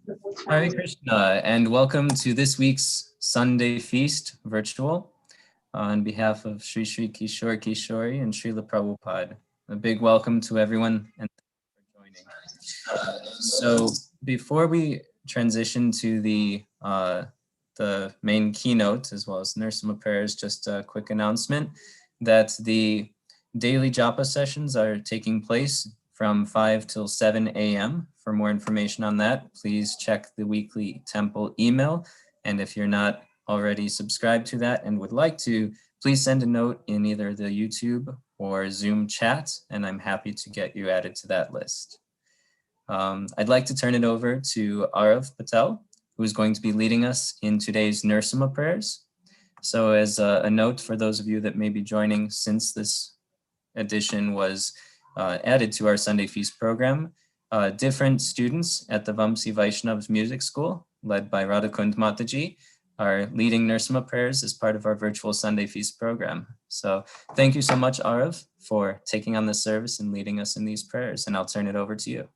Hare Krishna, and welcome to this week's Sunday Feast virtual on behalf of Sri Sri Kishore Kishori and Srila Prabhupada. A big welcome to everyone and thank you for joining. So before we transition to the main keynote as well as Narasimha prayers, just a quick announcement that the daily japa sessions are taking place from 5 till 7 a.m. For more information on that, please check the weekly temple email. And if you're not already subscribed to that and would like to, please send a note in either the YouTube or Zoom chat, and I'm happy to get you added to that list. I'd like to turn it over to Arav Patel, who is going to be leading us in today's Narasimha prayers. So as a note for those of you that may be joining since this edition was added to our Sunday Feast program, different students at the Vamsi Vaishnav's Music School, led by Radhakund Mataji, are leading Narasimha prayers as part of our virtual Sunday Feast program. So thank you so much, Arav, for taking on this service and leading us in these prayers, and I'll turn it over to you.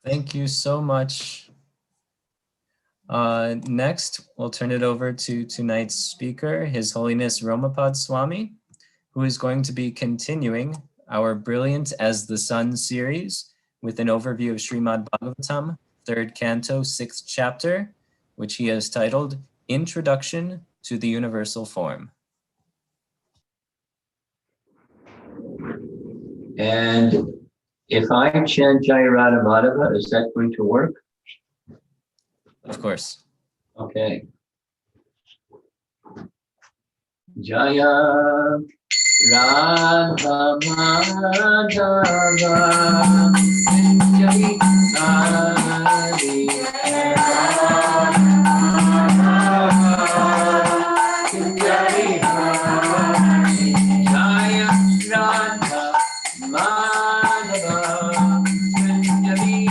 Thank you so much. Next, we'll turn it over to tonight's speaker, His Holiness Romapada Swami, who is going to be continuing our Brilliant as the Sun series with an overview of Srimad Bhagavatam, 3rd canto, 6th chapter, which he has titled Introduction to the Universal Form. And if I chant Jaya Radha Madhava, is that going to work? Of course. Okay. Jaya Radha Madhava Jai Hari Jai Hari Jaya Radha Madhava Jai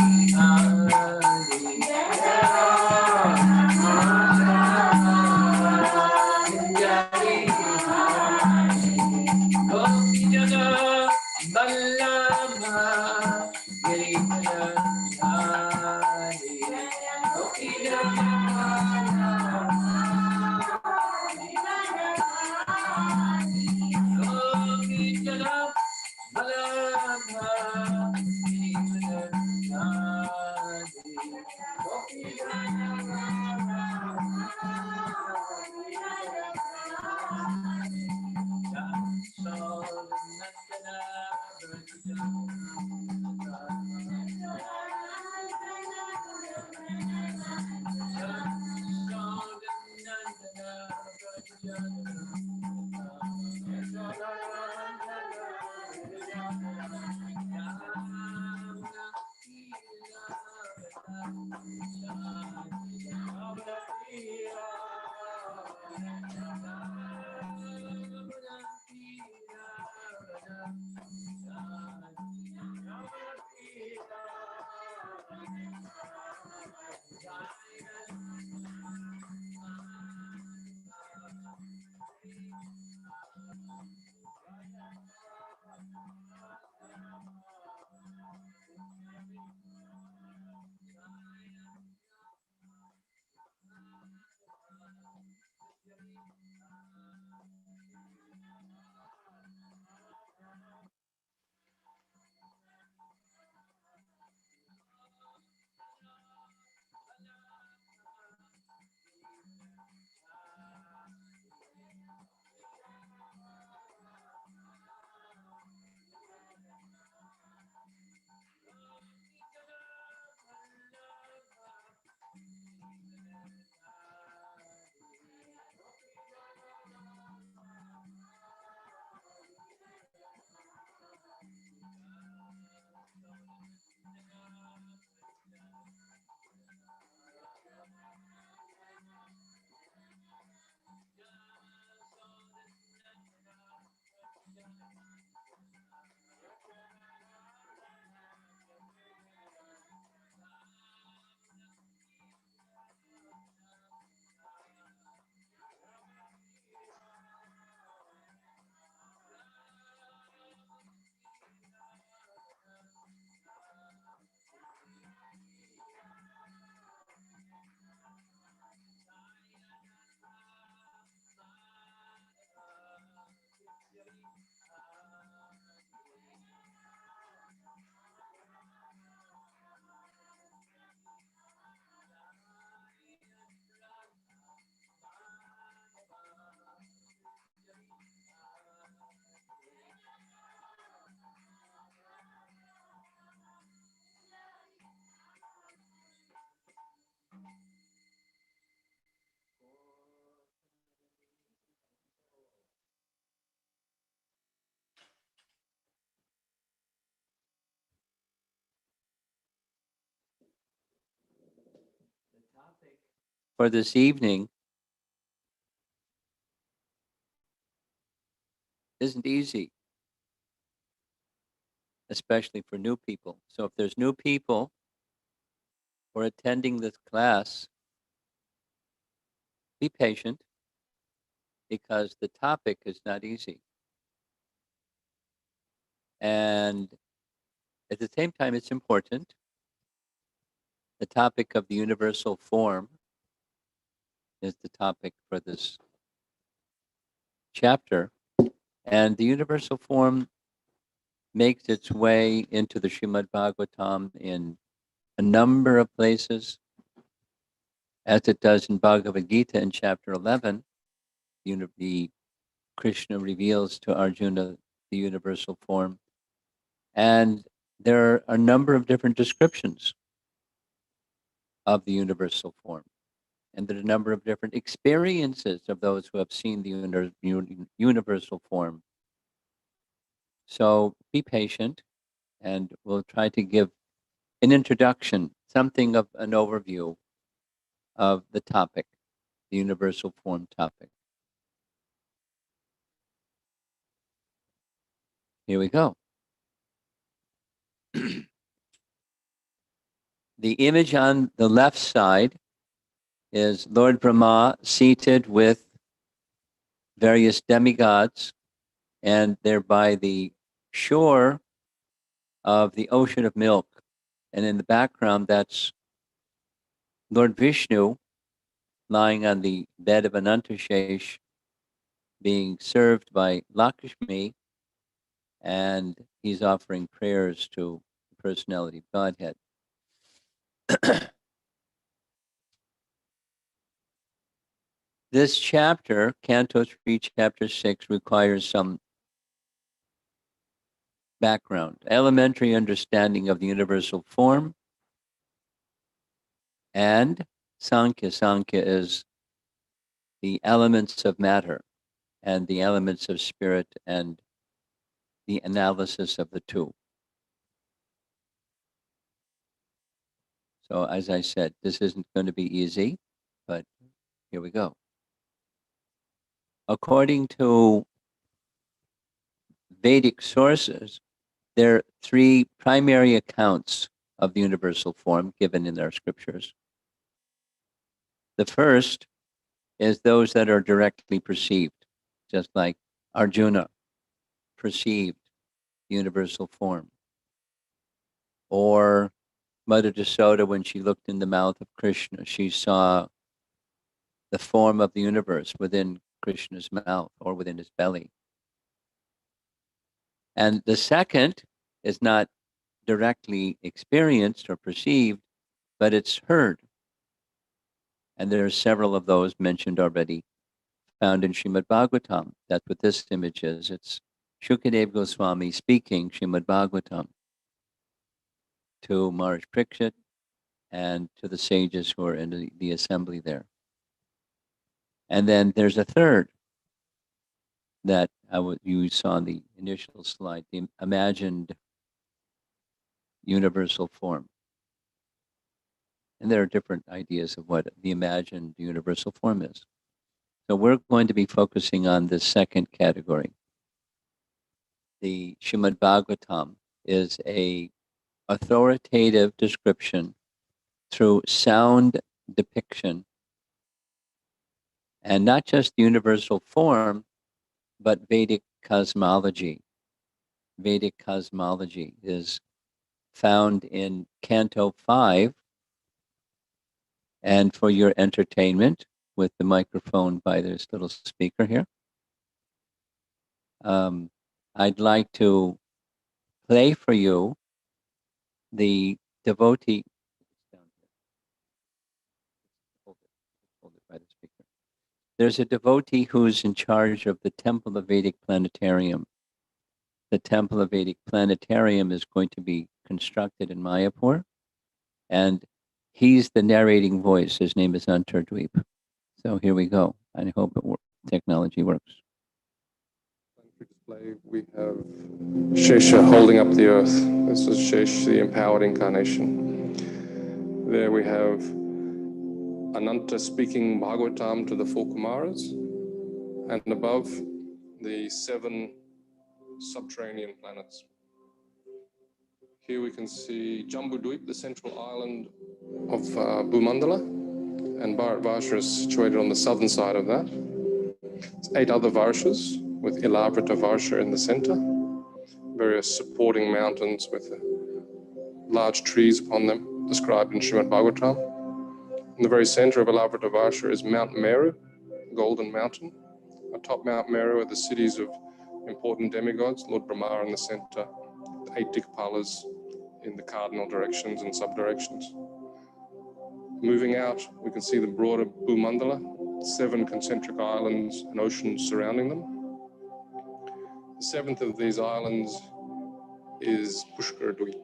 for this evening isn't easy, especially for new people. So if there's new people who are attending this class, be patient because the topic is not easy. And at the same time, it's important The topic of the universal form is the topic for this chapter. And the universal form makes its way into the Srimad Bhagavatam in a number of places, as it does in Bhagavad Gita in chapter 11. The Krishna reveals to Arjuna the universal form. And there are a number of different descriptions of the universal form. And there are a number of different experiences of those who have seen the universal form. So be patient, and we'll try to give an introduction, something of an overview of the topic, the universal form topic. Here we go. The image on the left side is Lord Brahma seated with various demigods, and they're by the shore of the ocean of milk. And in the background, that's Lord Vishnu lying on the bed of Anantashesh, being served by Lakshmi, and he's offering prayers to the personality of Godhead. This chapter, Canto 3, Chapter 6, requires some background, elementary understanding of the universal form, and Sankhya. Sankhya is the elements of matter and the elements of spirit and the analysis of the two. So as I said, this isn't going to be easy, but here we go. According to Vedic sources, there are three primary accounts of the universal form given in our scriptures. The first is those that are directly perceived, just like Arjuna perceived the universal form, or Mother Yasoda, when she looked in the mouth of Krishna, she saw the form of the universe within Krishna's mouth or within his belly. And the second is not directly experienced or perceived, but it's heard. And there are several of those mentioned already, found in Srimad Bhagavatam. That's what this image is. It's Shukadeva Goswami speaking Srimad Bhagavatam to Maharaj Parikshit and to the sages who are in the assembly there. And then there's a third that you saw in the initial slide, the imagined universal form. And there are different ideas of what the imagined universal form is. So we're going to be focusing on the second category. The Srimad Bhagavatam is a authoritative description through sound depiction, and not just universal form, but Vedic cosmology. Vedic cosmology is found in Canto 5, and for your entertainment, with the microphone by this little speaker here, I'd like to play for you the devotee. Hold it by the speaker. There's a devotee who's in charge of the Temple of Vedic Planetarium. The Temple of Vedic Planetarium is going to be constructed in Mayapur, and he's the narrating voice. His name is Antardweep. So here we go. I hope technology works. Display, we have Shesha holding up the earth. This is Shesh, the empowered incarnation. There we have Ananta speaking Bhagavatam to the four Kumaras, and above the 7 subterranean planets. Here we can see Jambudweep, the central island of Bhumandala, and Bharatvarsha is situated on the southern side of that. It's 8 other Varshas with Ilavrita Varsha in the center, various supporting mountains with large trees upon them. described in Srimad Bhagavatam. In the very center of Alavratavarsha is Mount Meru, Golden Mountain. Atop Mount Meru are the cities of important demigods, Lord Brahma in the center, the 8 Dikpalas in the cardinal directions and sub-directions. Moving out, we can see the broader Bhumandala, 7 concentric islands and oceans surrounding them. The 7th of these islands is Pushkara Dweep.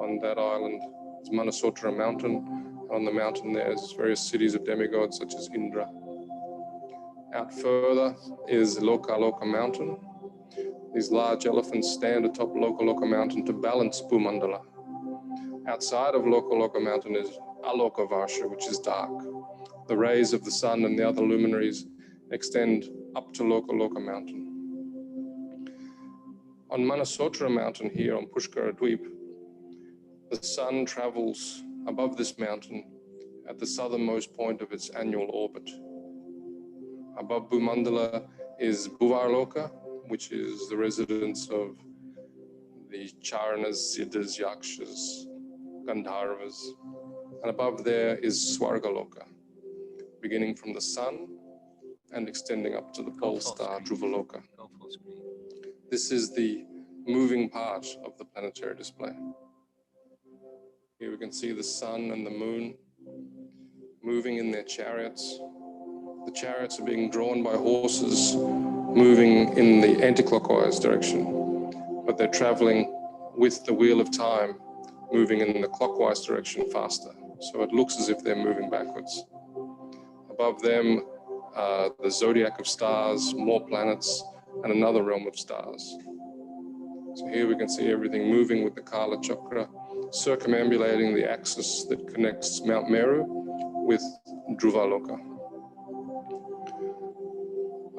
On that island is Manasotra mountain. On the mountain there's various cities of demigods such as Indra. Out further is Lokaloka mountain. These large elephants stand atop Lokaloka mountain to balance Bhumandala. Outside of Lokaloka mountain is Alokavarsha, which is dark. The rays of the sun and the other luminaries extend up to Lokaloka mountain. On Manasotra mountain here on Pushkara Dweep, the sun travels above this mountain at the southernmost point of its annual orbit. Above Bhumandala is Bhuvarloka, which is the residence of the Charanas, Siddhas, Yakshas, Gandharvas. And above there is Swargaloka, beginning from the sun and extending up to the pole star Dhruvaloka. This is the moving part of the planetary display. Here we can see the sun and the moon moving in their chariots. The chariots are being drawn by horses moving in the anti-clockwise direction, but they're traveling with the wheel of time moving in the clockwise direction faster. So it looks as if they're moving backwards. Above them, the zodiac of stars, more planets, and another realm of stars. So here we can see everything moving with the Kala Chakra, circumambulating the axis that connects Mount Meru with Dhruvaloka.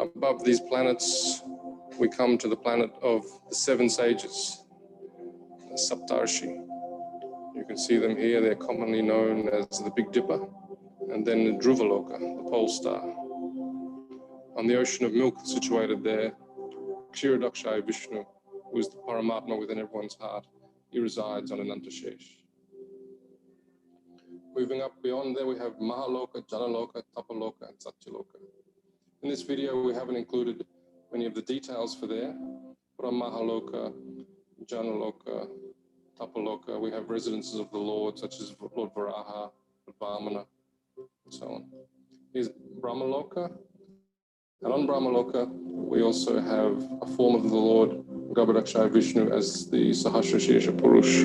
Above these planets, we come to the planet of the 7 sages, the Saptarshi. You can see them here. They're commonly known as the Big Dipper, and then the Dhruvaloka, the pole star. On the ocean of milk situated there, Kshirodakshaya Vishnu, who is the Paramatma within everyone's heart, he resides on Anantashesh. Moving up beyond there, we have Mahaloka, Janaloka, Tapaloka, and Satyaloka. In this video, we haven't included many of the details for there, but on Mahaloka, Janaloka, Tapaloka, we have residences of the Lord, such as Lord Varaha, Vamana, and so on. Here's Brahmaloka, and on Brahmaloka, we also have a form of the Lord Garbhodakshaya Vishnu as the Sahasrashesha Purush.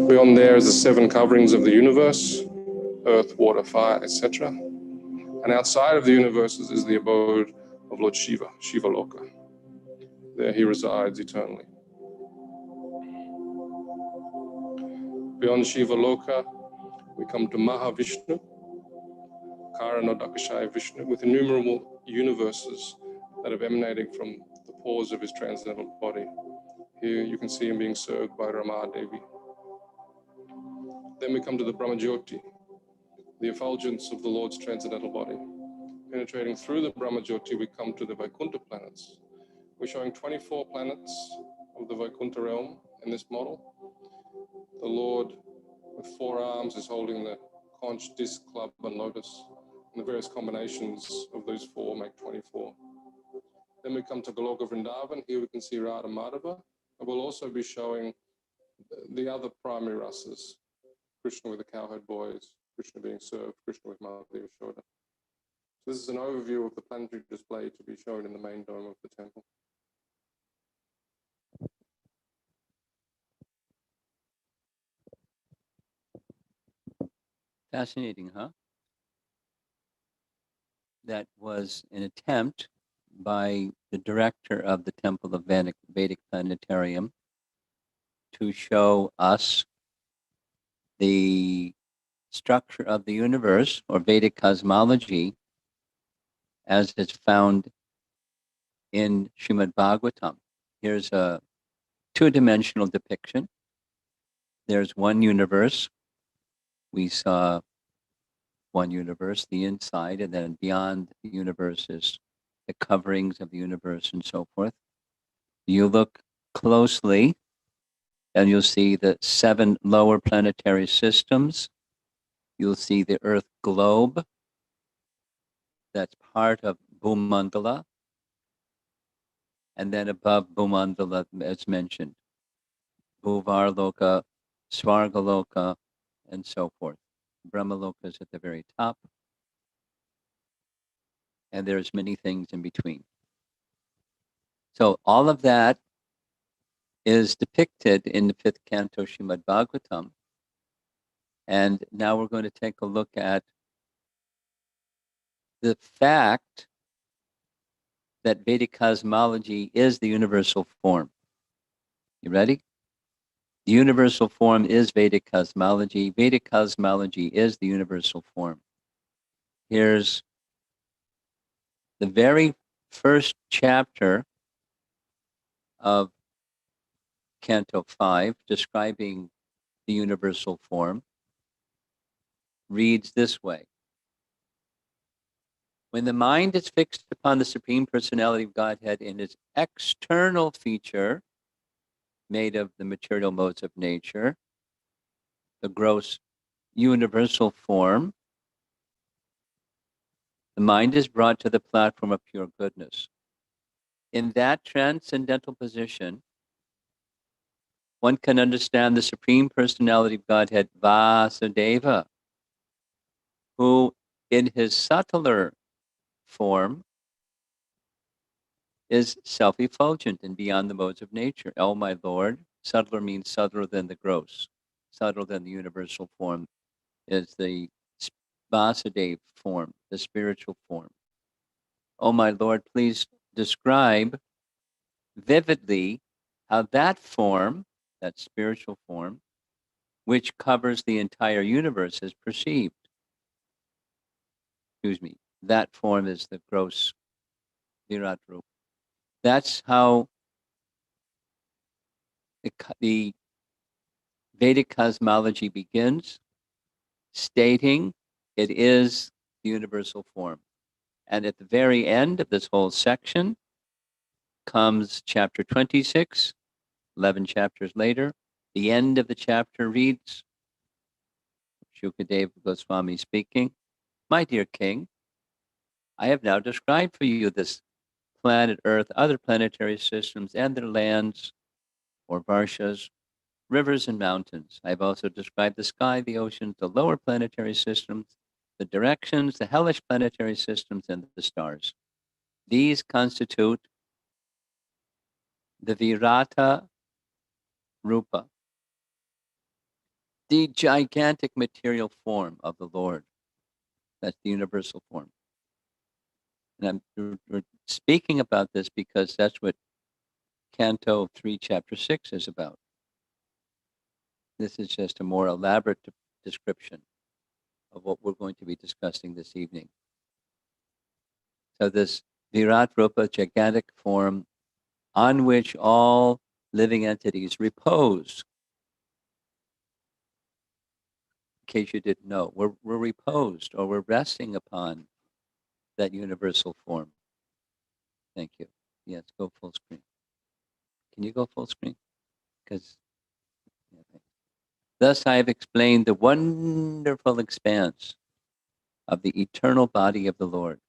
Beyond there is the 7 coverings of the universe, earth, water, fire, etc. And outside of the universes is the abode of Lord Shiva, Shiva Loka. There he resides eternally. Beyond Shiva Loka, we come to Mahavishnu, Karanodakashaya Vishnu, with innumerable universes that are emanating from the pores of his transcendental body. Here you can see him being served by Rama Devi. Then we come to the Brahmajyoti, the effulgence of the Lord's transcendental body. Penetrating through the Brahmajyoti, we come to the Vaikuntha planets. We're showing 24 planets of the Vaikuntha realm in this model. The Lord with 4 arms is holding the conch, disc, club, and lotus. And the various combinations of those 4 make 24. Then we come to Goloka Vrindavan. Here we can see Radha Madhava. And we'll also be showing the other primary rasas, Krishna with the cowherd boys, Krishna being served, Krishna with Madhya Yashoda. So this is an overview of the planetary display to be shown in the main dome of the temple. Fascinating, huh? That was an attempt by the director of the Temple of Vedic Planetarium to show us the structure of the universe or Vedic cosmology as it's found in Srimad Bhagavatam. Here's a 2-dimensional depiction. There's one universe. We saw one universe, the inside, and then beyond the universe is the coverings of the universe and so forth. You look closely, And you'll see the 7 lower planetary systems. You'll see the Earth globe. That's part of Bhumandala. And then above Bhumandala, as mentioned, Bhuvarloka, Svargaloka, and so forth. Brahmaloka is at the very top. And there's many things in between. So all of that is depicted in the 5th canto Srimad Bhagavatam. And now we're going to take a look at the fact that Vedic cosmology is the universal form. You ready? The universal form is Vedic cosmology. Vedic cosmology is the universal form. Here's the very first chapter of Canto 5, describing the universal form, reads this way. When the mind is fixed upon the Supreme Personality of Godhead in its external feature, made of the material modes of nature, the gross universal form, the mind is brought to the platform of pure goodness. In that transcendental position, one can understand the Supreme Personality of Godhead, Vasudeva, who in his subtler form is self-effulgent and beyond the modes of nature. Oh, my Lord, subtler means subtler than the gross, subtler than the universal form is the Vasudeva form, the spiritual form. Oh, my Lord, please describe vividly how that form, that spiritual form, which covers the entire universe, is perceived. Excuse me, that form is the gross Virat Rupa. That's how the Vedic cosmology begins, stating it is the universal form. And at the very end of this whole section comes chapter 26, 11 chapters later. The end of the chapter reads, Shukadeva Goswami speaking, "My dear king, I have now described for you this planet Earth, other planetary systems, and their lands, or varshas, rivers and mountains. I have also described the sky, the oceans, the lower planetary systems, the directions, the hellish planetary systems, and the stars. These constitute the Virata Rupa, the gigantic material form of the Lord. That's the universal form. And we're speaking about this because that's what Canto 3, Chapter 6 is about. This is just a more elaborate description of what we're going to be discussing this evening. So this Virat Rupa, gigantic form, on which all living entities repose. In case you didn't know, we're reposed, or we're resting upon that universal form. Thank you. Yes, go full screen. Can you go full screen? Because thus I have explained the wonderful expanse of the eternal body of the Lord,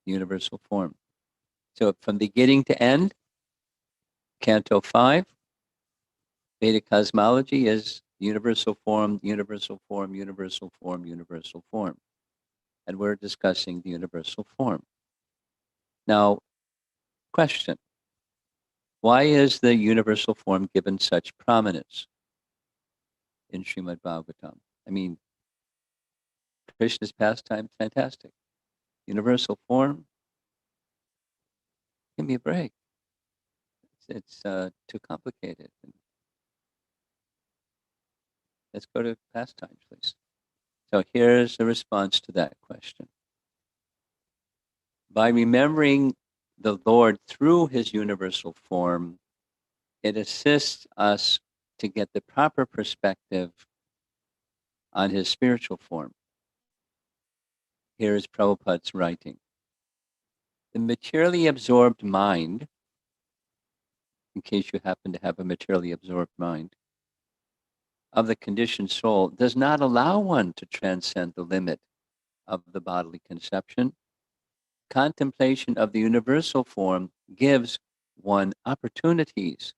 universal form. So from beginning to end, Canto 5, Vedic cosmology is universal form, universal form, universal form, universal form. And we're discussing the universal form. Now, question. Why is the universal form given such prominence in Srimad Bhagavatam? I mean, Krishna's pastime, fantastic. Universal form, give me a break. It's too complicated. Let's go to pastimes, please. So here's the response to that question. By remembering the Lord through his universal form, it assists us to get the proper perspective on his spiritual form. Here is Prabhupada's writing. The materially absorbed mind in case you happen to have a materially absorbed mind, of the conditioned soul does not allow one to transcend the limit of the bodily conception. Contemplation of the universal form gives one opportunities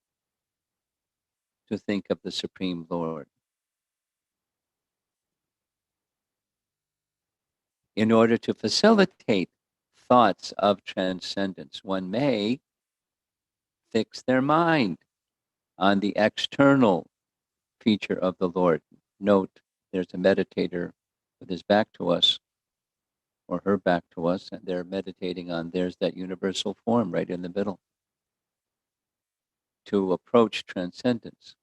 to think of the Supreme Lord. In order to facilitate thoughts of transcendence, one may fix their mind on the external feature of the Lord. Note, there's a meditator with his back to us, or her back to us, and they're meditating on there's that universal form right in the middle to approach transcendence.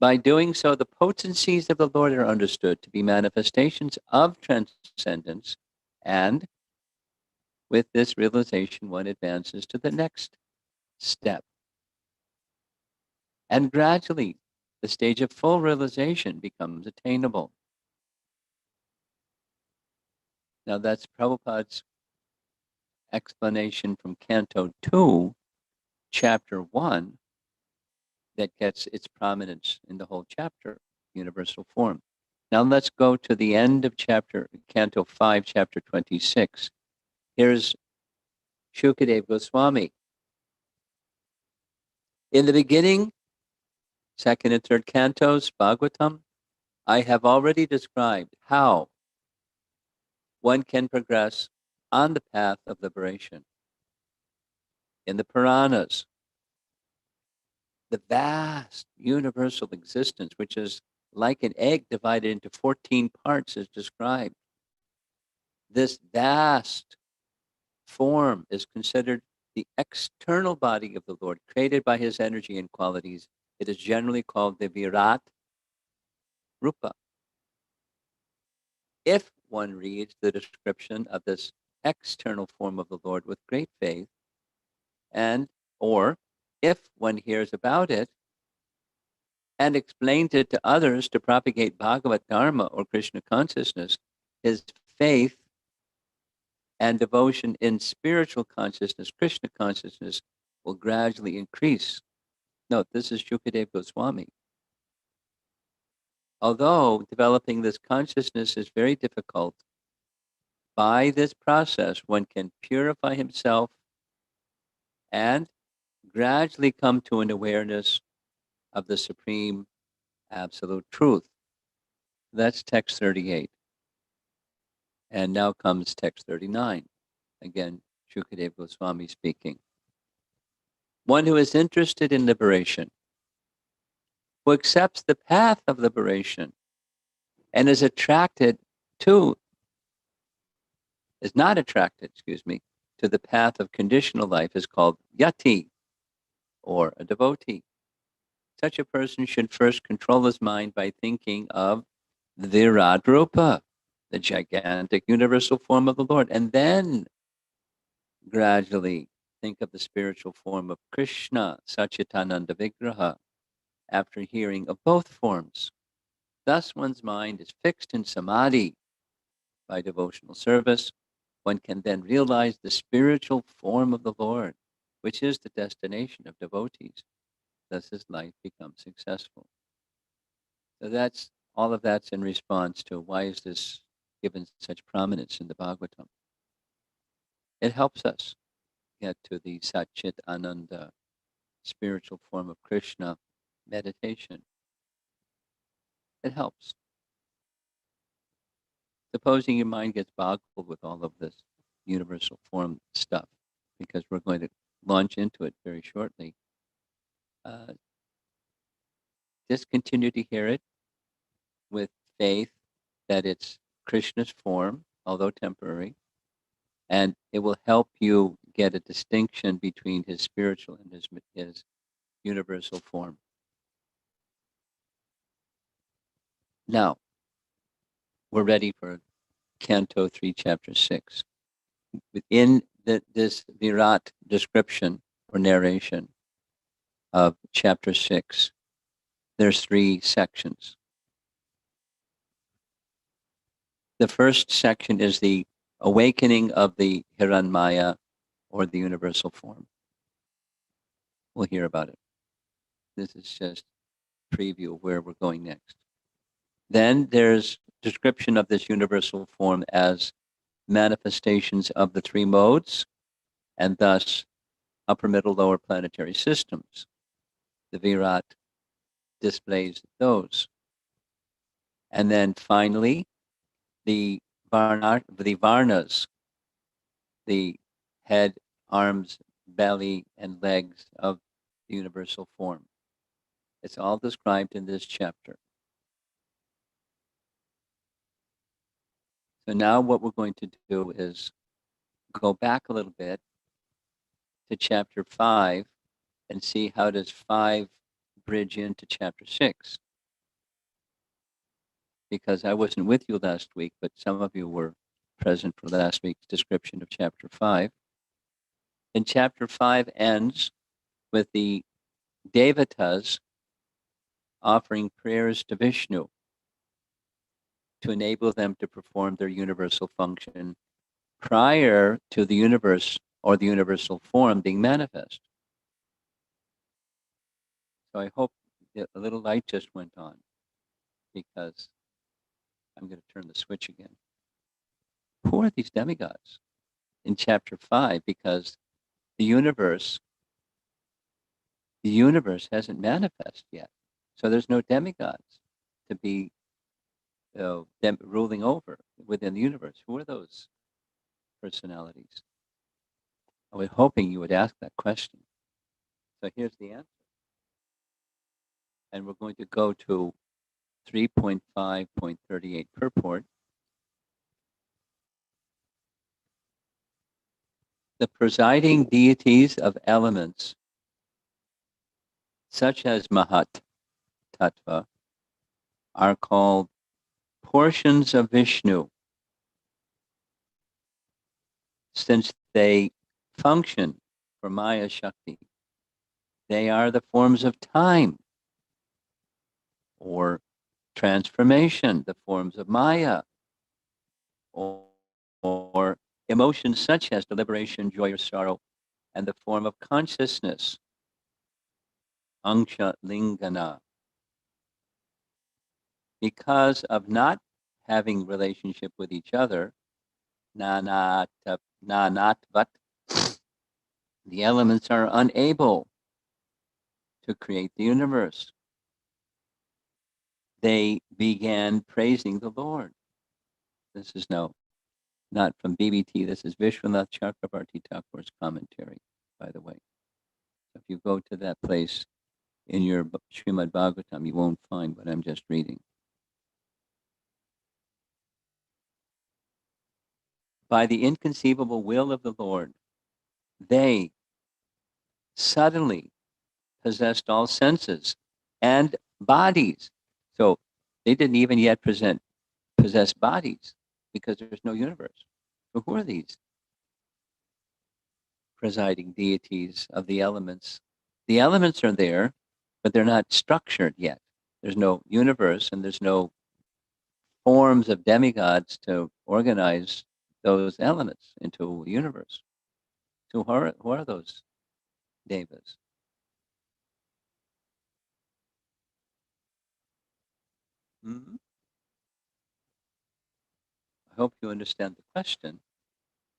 By doing so, the potencies of the Lord are understood to be manifestations of transcendence, and with this realization, one advances to the next step. And gradually, the stage of full realization becomes attainable. Now, that's Prabhupada's explanation from Canto 2, Chapter 1, that gets its prominence in the whole chapter, universal form. Now let's go to the end of Canto 5, Chapter 26. Here's Shukadeva Goswami. In the beginning, second and third cantos, Bhagavatam, I have already described how one can progress on the path of liberation. In the Puranas, the vast universal existence, which is like an egg divided into 14 parts, is described. This vast form is considered the external body of the Lord, created by his energy and qualities. It is generally called the Virat Rupa. If one reads the description of this external form of the Lord with great faith, or if one hears about it and explains it to others to propagate Bhagavad Dharma or Krishna consciousness, his faith and devotion in spiritual consciousness, Krishna consciousness, will gradually increase. Note, this is Shukadeva Goswami. Although developing this consciousness is very difficult, by this process one can purify himself and gradually come to an awareness of the supreme absolute truth. That's text 38. And now comes text 39. Again, Shukadeva Goswami speaking. One who is interested in liberation, who accepts the path of liberation and is not attracted, to the path of conditional life is called yati, or a devotee. Such a person should first control his mind by thinking of the Virat Rupa, the gigantic universal form of the Lord, and then gradually think of the spiritual form of Krishna, Satchitananda Vigraha, after hearing of both forms. Thus one's mind is fixed in samadhi. By devotional service, one can then realize the spiritual form of the Lord, which is the destination of devotees. Thus his life becomes successful. So all of that's in response to why is this given such prominence in the Bhagavatam. It helps us get to the Satchit Ananda, spiritual form of Krishna meditation. It helps. Supposing your mind gets boggled with all of this universal form stuff, because we're going to launch into it very shortly, just continue to hear it with faith that it's Krishna's form, although temporary, and it will help you get a distinction between his spiritual and his universal form. Now, we're ready for Canto 3, Chapter 6. Within this Virat description or narration of Chapter 6, there's 3 sections. The first section is the awakening of the Hiranmaya, or the universal form. We'll hear about it. This is just a preview of where we're going next. Then there's description of this universal form as manifestations of the three modes, and thus upper, middle, lower planetary systems. The Virat displays those. And then finally, the Varnas, the head, arms, belly, and legs of the universal form. It's all described in this chapter. So now what we're going to do is go back a little bit to chapter 5 and see how does 5 bridge into chapter 6. Because I wasn't with you last week, but some of you were present for last week's description of chapter 5. And chapter 5 ends with the Devatas offering prayers to Vishnu to enable them to perform their universal function prior to the universe or the universal form being manifest. So I hope a little light just went on, because I'm going to turn the switch again. Who are these demigods in chapter 5? Because the universe hasn't manifest yet. So there's no demigods to be ruling over within the universe. Who are those personalities? I was hoping you would ask that question. So here's the answer. And we're going to go to 3.5.38 purport. The presiding deities of elements, such as Mahat Tattva, are called portions of Vishnu, since they function for Maya Shakti. They are the forms of time or transformation, the forms of Maya, or emotions such as deliberation, joy, or sorrow, and the form of consciousness, Angsha Lingana. Because of not having relationship with each other, nanatvat, the elements are unable to create the universe. They began praising the Lord. This is not from BBT. This is Vishwanath Chakravarti Thakur's commentary, by the way. If you go to that place in your Srimad Bhagavatam, you won't find what I'm just reading. By the inconceivable will of the Lord, they suddenly possessed all senses and bodies. So they didn't even yet possess bodies, because there's no universe. So who are these presiding deities of the elements? The elements are there, but they're not structured yet. There's no universe, and there's no forms of demigods to organize those elements into a universe. So who are those devas? Hmm? I hope you understand the question.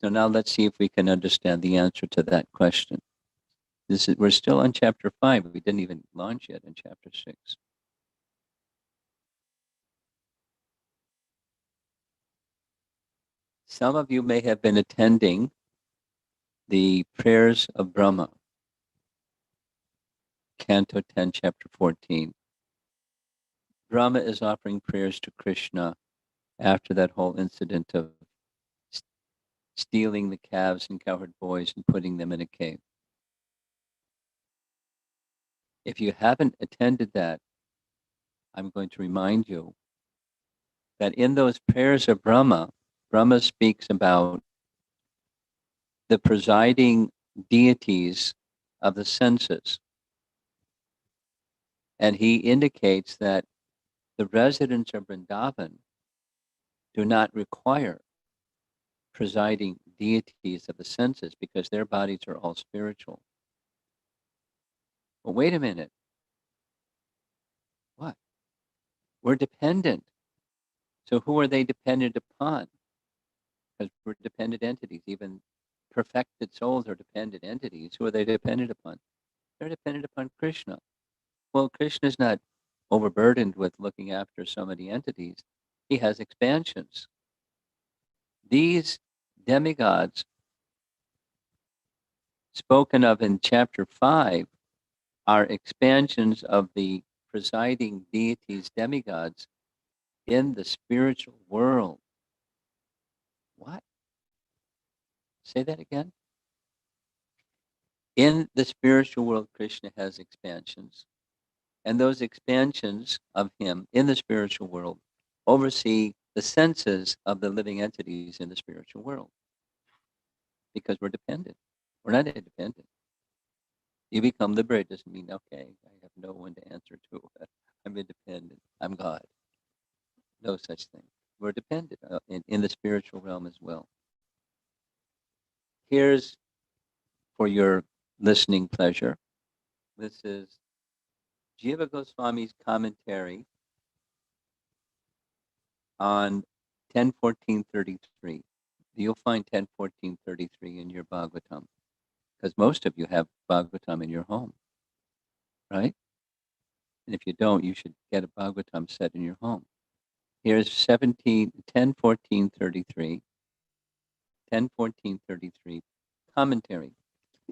So now let's see if we can understand the answer to that question. We're still on chapter 5. We didn't even launch yet in chapter 6. Some of you may have been attending the prayers of Brahma, Canto 10, chapter 14. Brahma is offering prayers to Krishna after that whole incident of stealing the calves and cowherd boys and putting them in a cave. If you haven't attended that, I'm going to remind you that in those prayers of Brahma, Brahma speaks about the presiding deities of the senses. And he indicates that the residents of Vrindavan do not require presiding deities of the senses, because their bodies are all spiritual. But wait a minute. We're dependent. So who are they dependent upon? Because we're dependent entities. Even perfected souls are dependent entities. Who are they dependent upon? They're dependent upon Krishna. Well, Krishna's not overburdened with looking after so many entities. He has expansions. These demigods spoken of in chapter 5 are expansions of the presiding deities, demigods, in the spiritual world. What? Say that again. In the spiritual world, Krishna has expansions. And those expansions of him in the spiritual world oversee the senses of the living entities in the spiritual world. Because we're dependent. We're not independent. You become liberated doesn't mean, okay, I have no one to answer to. I'm independent. I'm God. No such thing. We're dependent in the spiritual realm as well. Here's, for your listening pleasure, this is Jiva Goswami's commentary on 10.14.33. You'll find 10.14.33 in your Bhagavatam, because most of you have Bhagavatam in your home, right? And if you don't, you should get a Bhagavatam set in your home. Here's 10.14.33, 10.14.33 commentary.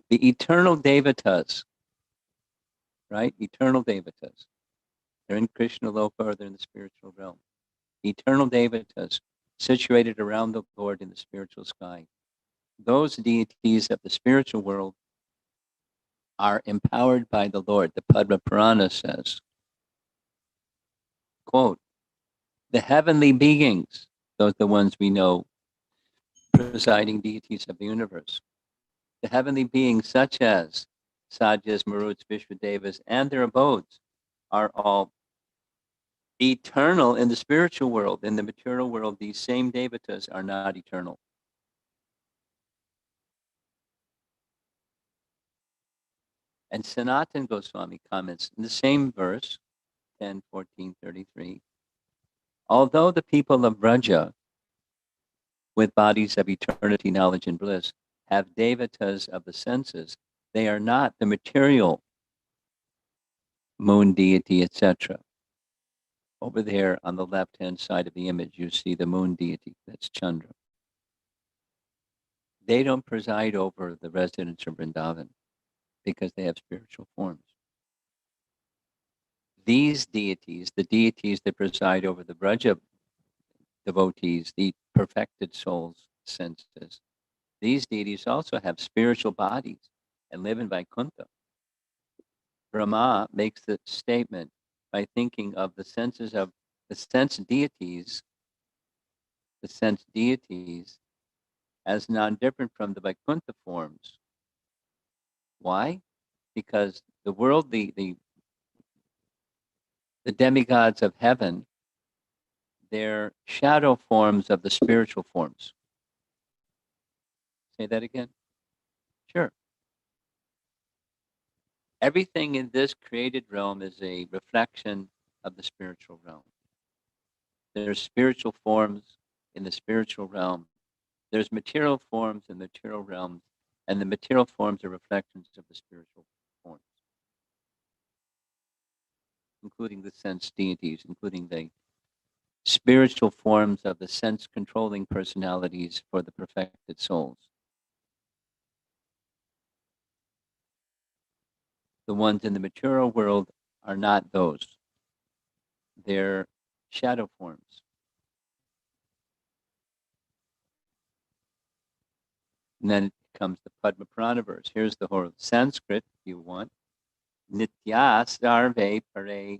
The eternal devatas, right? Eternal devatas. They're in Krishna Loka or they're in the spiritual realm. Eternal devatas situated around the Lord in the spiritual sky. Those deities of the spiritual world are empowered by the Lord. The Padma Purana says, quote, the heavenly beings, those are the ones we know, presiding deities of the universe. The heavenly beings such as Sajas, Maruts, Vishwadevas, and their abodes are all eternal in the spiritual world. In the material world, these same devatas are not eternal. And Sanatan Goswami comments in the same verse, 10.14.33, although the people of Braja, with bodies of eternity, knowledge, and bliss, have devatas of the senses, they are not the material moon deity, etc. Over there on the left-hand side of the image, you see the moon deity, that's Chandra. They don't preside over the residents of Vrindavan because they have spiritual forms. These deities, the deities that preside over the Braja devotees, the perfected souls, senses, these deities also have spiritual bodies and live in Vaikuntha. Brahma makes the statement by thinking of the senses of the sense deities as non-different from the Vaikuntha forms. Why? Because the world, the demigods of heaven, they're shadow forms of the spiritual forms. Say that again? Sure. Everything in this created realm is a reflection of the spiritual realm. There's spiritual forms in the spiritual realm. There's material forms in the material realm, and the material forms are reflections of the spiritual forms, including the sense deities, including the spiritual forms of the sense-controlling personalities for the perfected souls. The ones in the material world are not those. They're shadow forms. And then comes the Padma Purana verse. Here's the whole Sanskrit, if you want. Nitya sarve pare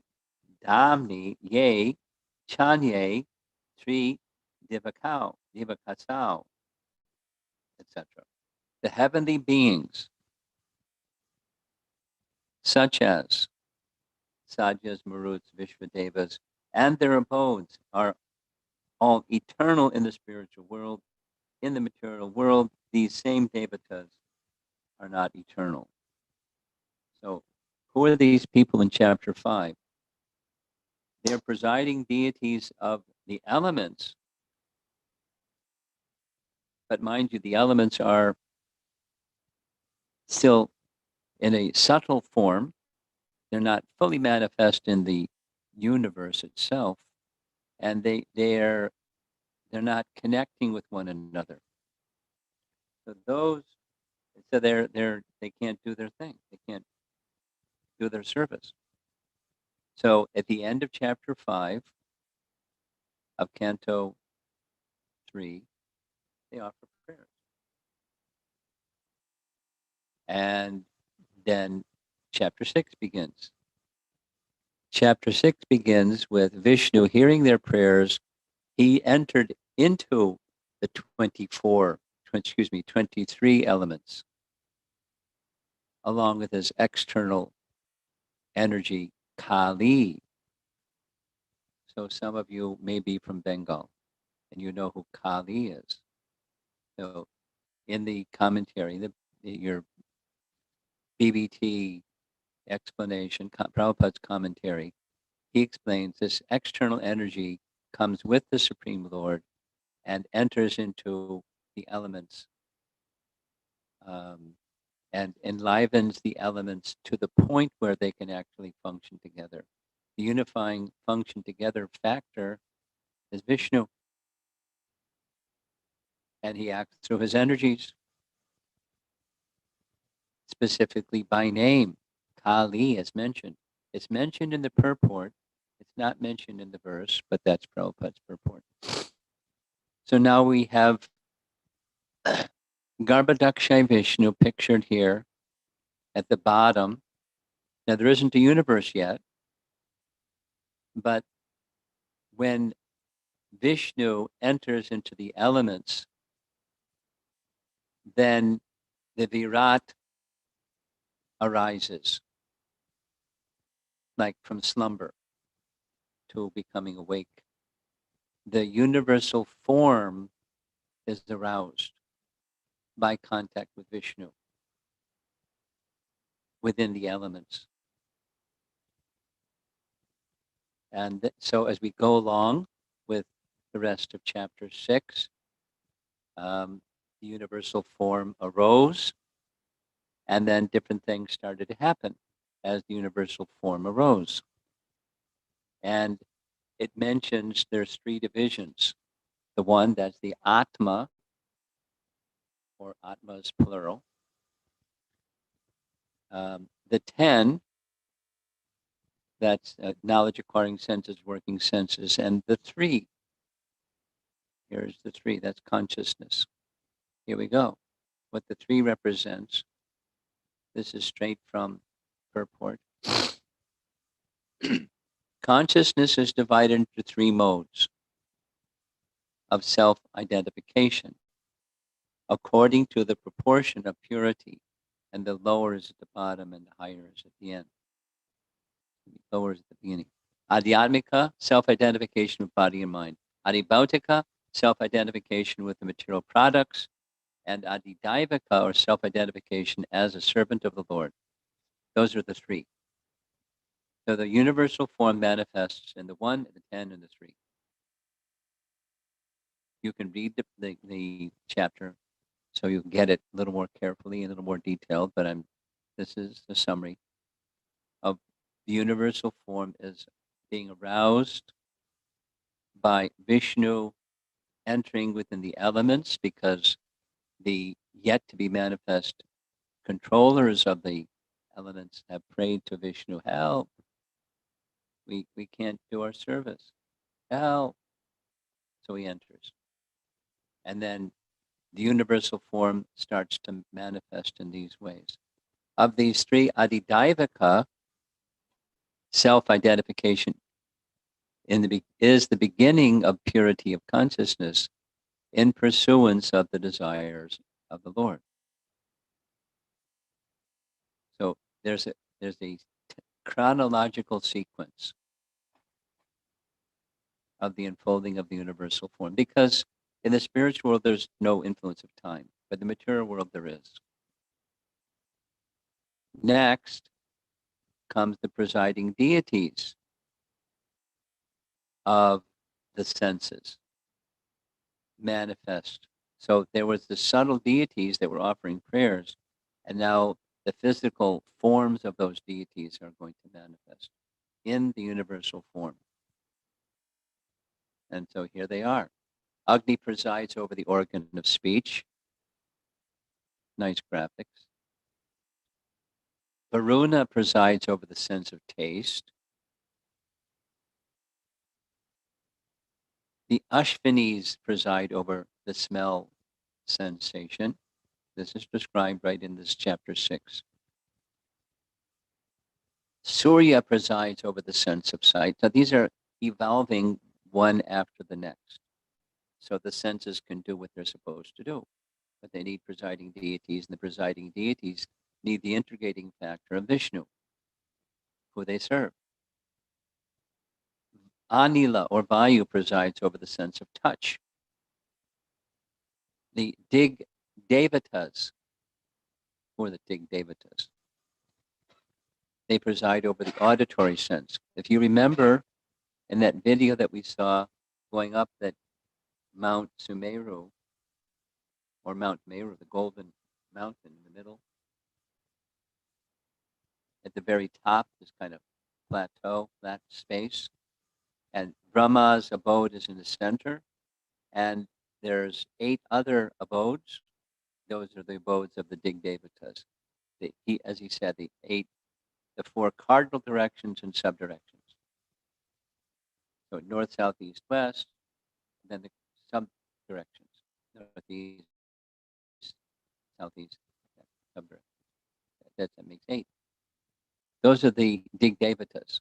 damni ye chanye tri divakasau, etc. The heavenly beings, such as Sajas, Maruts, Vishwadevas, and their abodes are all eternal in the spiritual world. In the material world, these same devatas are not eternal. So who are these people in chapter 5? They're presiding deities of the elements. But mind you, the elements are still in a subtle form. They're not fully manifest in the universe itself, and they're not connecting with one another. So they can't do their thing. They can't do their service. So at the end of chapter 5 of Canto 3, they offer prayers. And then chapter 6 begins. Chapter 6 begins with Vishnu hearing their prayers. He entered into the 23 elements, along with his external energy, Kali. So some of you may be from Bengal, and you know who Kali is. So in the commentary, your BBT explanation, Prabhupada's commentary, he explains this external energy comes with the Supreme Lord and enters into the elements and enlivens the elements to the point where they can actually function together. The unifying function together factor is Vishnu, and he acts through his energies, specifically by name. Kali is mentioned. It's mentioned in the purport. It's not mentioned in the verse, but that's Prabhupada's purport. So now we have Garbhodakshay Vishnu pictured here at the bottom. Now there isn't a universe yet, but when Vishnu enters into the elements, then the Virat arises, like from slumber to becoming awake. The universal form is aroused by contact with Vishnu within the elements. And so as we go along with the rest of chapter 6, the universal form arose, and then different things started to happen as the universal form arose. And it mentions there's 3 divisions. The one, that's the Atma, or Atma is plural. The 10, that's knowledge acquiring senses, working senses. And the 3, here's the 3, that's consciousness. Here we go. What the 3 represents, this is straight from purport. Consciousness is divided into 3 modes of self-identification according to the proportion of purity, and the lower is at the bottom and the higher is at the end. The lower is at the beginning. Adhyatmika, self-identification with body and mind. Adibhautika, self-identification with the material products. And Adidaivika, or self-identification as a servant of the Lord. Those are the 3. So the universal form manifests in the 1, the 10, and the 3. You can read the chapter so you get it a little more carefully, a little more detailed, but this is the summary of the universal form is being aroused by Vishnu entering within the elements, because the yet to be manifest controllers of the elements have prayed to Vishnu, help, we can't do our service, help. So he enters. And then the universal form starts to manifest in these ways. Of these 3, Adidaivaka, self-identification, is the beginning of purity of consciousness in pursuance of the desires of the Lord. So there's a chronological sequence of the unfolding of the universal form, because in the spiritual world there's no influence of time, but in the material world there is. Next comes the presiding deities. of the senses manifest. So there was the subtle deities that were offering prayers, and now the physical forms of those deities are going to manifest in the universal form. And so here they are. Agni presides over the organ of speech. Nice graphics. Varuna presides over the sense of taste. The Ashvinis preside over the smell sensation. This is described right in this chapter 6. Surya presides over the sense of sight. Now these are evolving one after the next. So the senses can do what they're supposed to do, but they need presiding deities, and the presiding deities need the integrating factor of Vishnu, who they serve. Anila or Vayu presides over the sense of touch. The Dig Devatas, or the Dig Devatas, they preside over the auditory sense. If you remember in that video that we saw going up that Mount Sumeru, or Mount Meru, the golden mountain in the middle, at the very top, this kind of plateau, flat space, and Brahma's abode is in the center, and there's 8 other abodes. Those are the abodes of the Dig Devatas. As he said, the 4 cardinal directions and subdirections. So north, south, east, west, then the sub-directions. Northeast, southeast, sub-directions. That makes 8. Those are the Dig Devatas.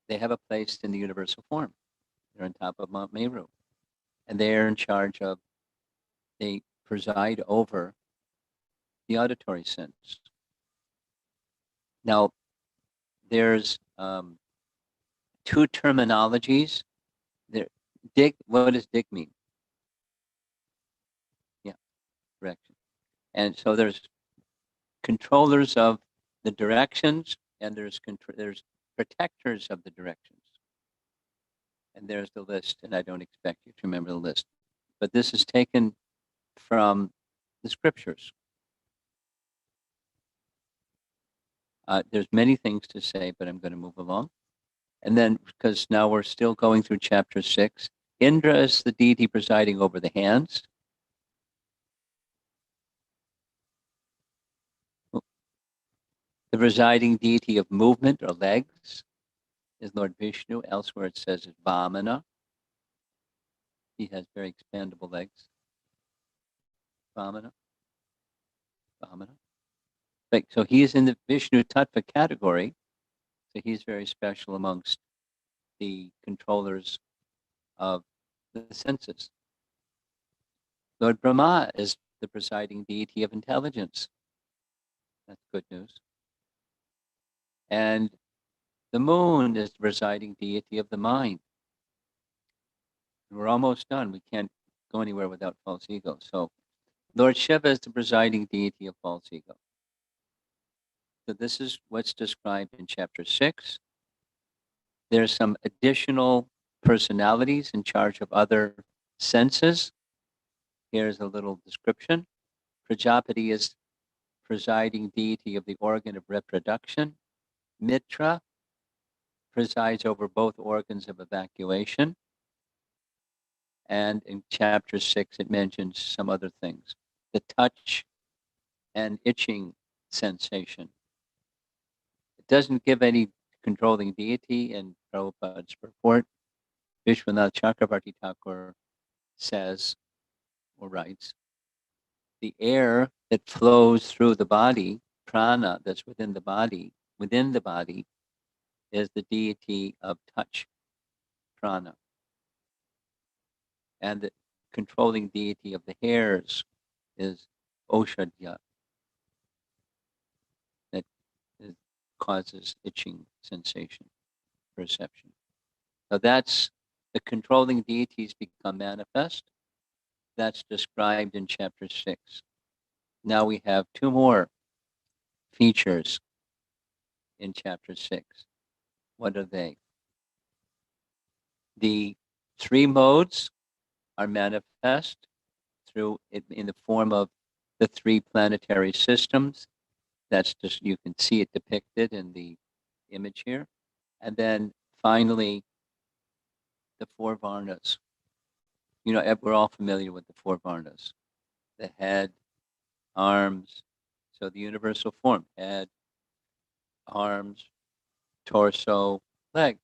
They have a place in the universal form. They're on top of Mount Meru. And they're in charge of, they preside over the auditory sense. Now, there's 2 terminologies. Dig, what does dig mean? Yeah, direction. And so there's controllers of the directions, and there's protectors of the directions. And there's the list, and I don't expect you to remember the list. But this is taken from the scriptures. There's many things to say, but I'm going to move along. And then, because now we're still going through chapter 6, Indra is the deity presiding over the hands. The presiding deity of movement or legs is Lord Vishnu. Elsewhere it says it's Vamana. He has very expandable legs. Vamana. Right, so he is in the Vishnu Tattva category. So he's very special amongst the controllers of the senses. Lord Brahma is the presiding deity of intelligence. That's good news. And the moon is the presiding deity of the mind. We're almost done. We can't go anywhere without false ego. So Lord Shiva is the presiding deity of false ego. So this is what's described in chapter 6. There's some additional personalities in charge of other senses. Here's a little description. Prajapati is presiding deity of the organ of reproduction. Mitra presides over both organs of evacuation. And in chapter 6, it mentions some other things. The touch and itching sensation. It doesn't give any controlling deity in Prabhupada's purport. Vishwanath Chakravarti Thakur says, or writes, the air that flows through the body, prana that's within the body, is the deity of touch, prana. And the controlling deity of the hairs is Oshadya, that causes itching sensation, perception. So that's the controlling deities become manifest. That's described in chapter 6. Now we have 2 more features in chapter 6. What are they? The three modes are manifest through it in the form of the three planetary systems. That's just, you can see it depicted in the image here. And then finally, the four varnas. You know, we're all familiar with the four varnas. The head, arms, so the universal form, head, arms, torso, leg.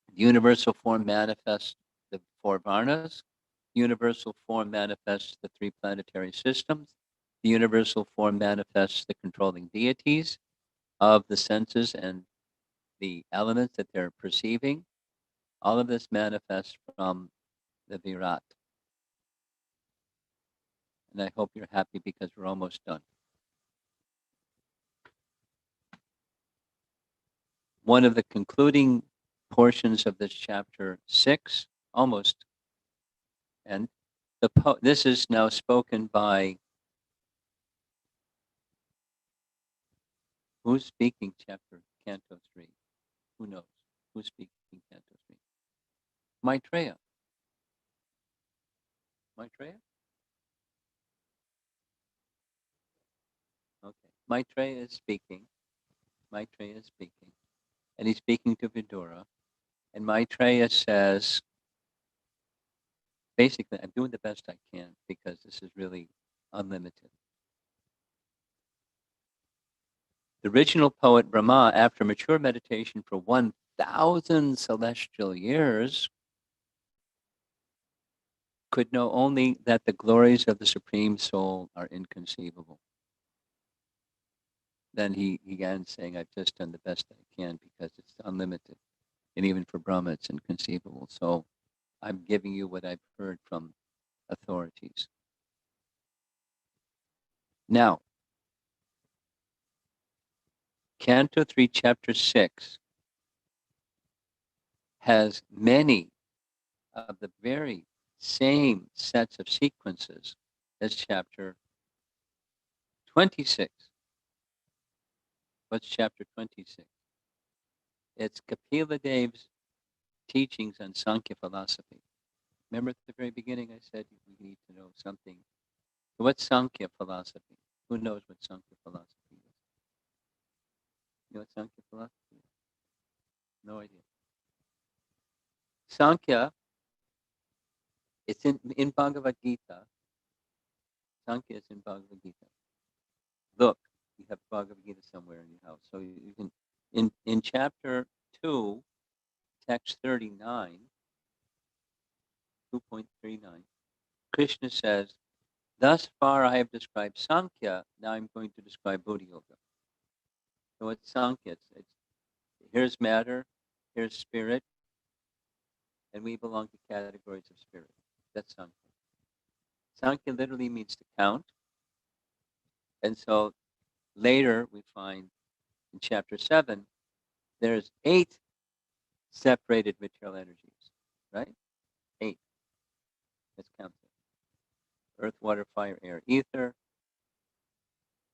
The universal form manifests the four varnas. The universal form manifests the three planetary systems. The universal form manifests the controlling deities of the senses and the elements that they're perceiving. All of this manifests from the Virat. And I hope you're happy because we're almost done. One of the concluding portions of this chapter 6, almost, and this is now spoken by, who's speaking chapter Canto 3? Who knows? Who's speaking Canto 3? Maitreya. Maitreya? Okay. Maitreya is speaking. Maitreya is speaking. And he's speaking to Vidura. And Maitreya says, basically, I'm doing the best I can because this is really unlimited. The original poet Brahma, after mature meditation for 1,000 celestial years, could know only that the glories of the Supreme Soul are inconceivable. Then he began saying, I've just done the best I can because it's unlimited. And even for Brahma, it's inconceivable. So I'm giving you what I've heard from authorities. Now, Canto 3, Chapter 6 has many of the very same sets of sequences as Chapter 26. What's Chapter 26? It's Kapila Dev's teachings on Sankhya philosophy. Remember at the very beginning I said we need to know something. What's Sankhya philosophy? Who knows what Sankhya philosophy is? You know what Sankhya philosophy is? No idea. Sankhya, it's in Bhagavad Gita. Sankhya is in Bhagavad Gita. Look, you have Bhagavad Gita somewhere in your house. So you can, in chapter 2, text 39, 2.39, Krishna says, thus far I have described Sankhya, now I'm going to describe Buddha Yoga. So it's Sankhya. It's here's matter, here's spirit, and we belong to categories of spirit. That's Sankhya. Sankhya literally means to count. And so later we find in chapter 7, there's 8 separated material energies, right? 8. Let's count them. Earth, water, fire, air, ether.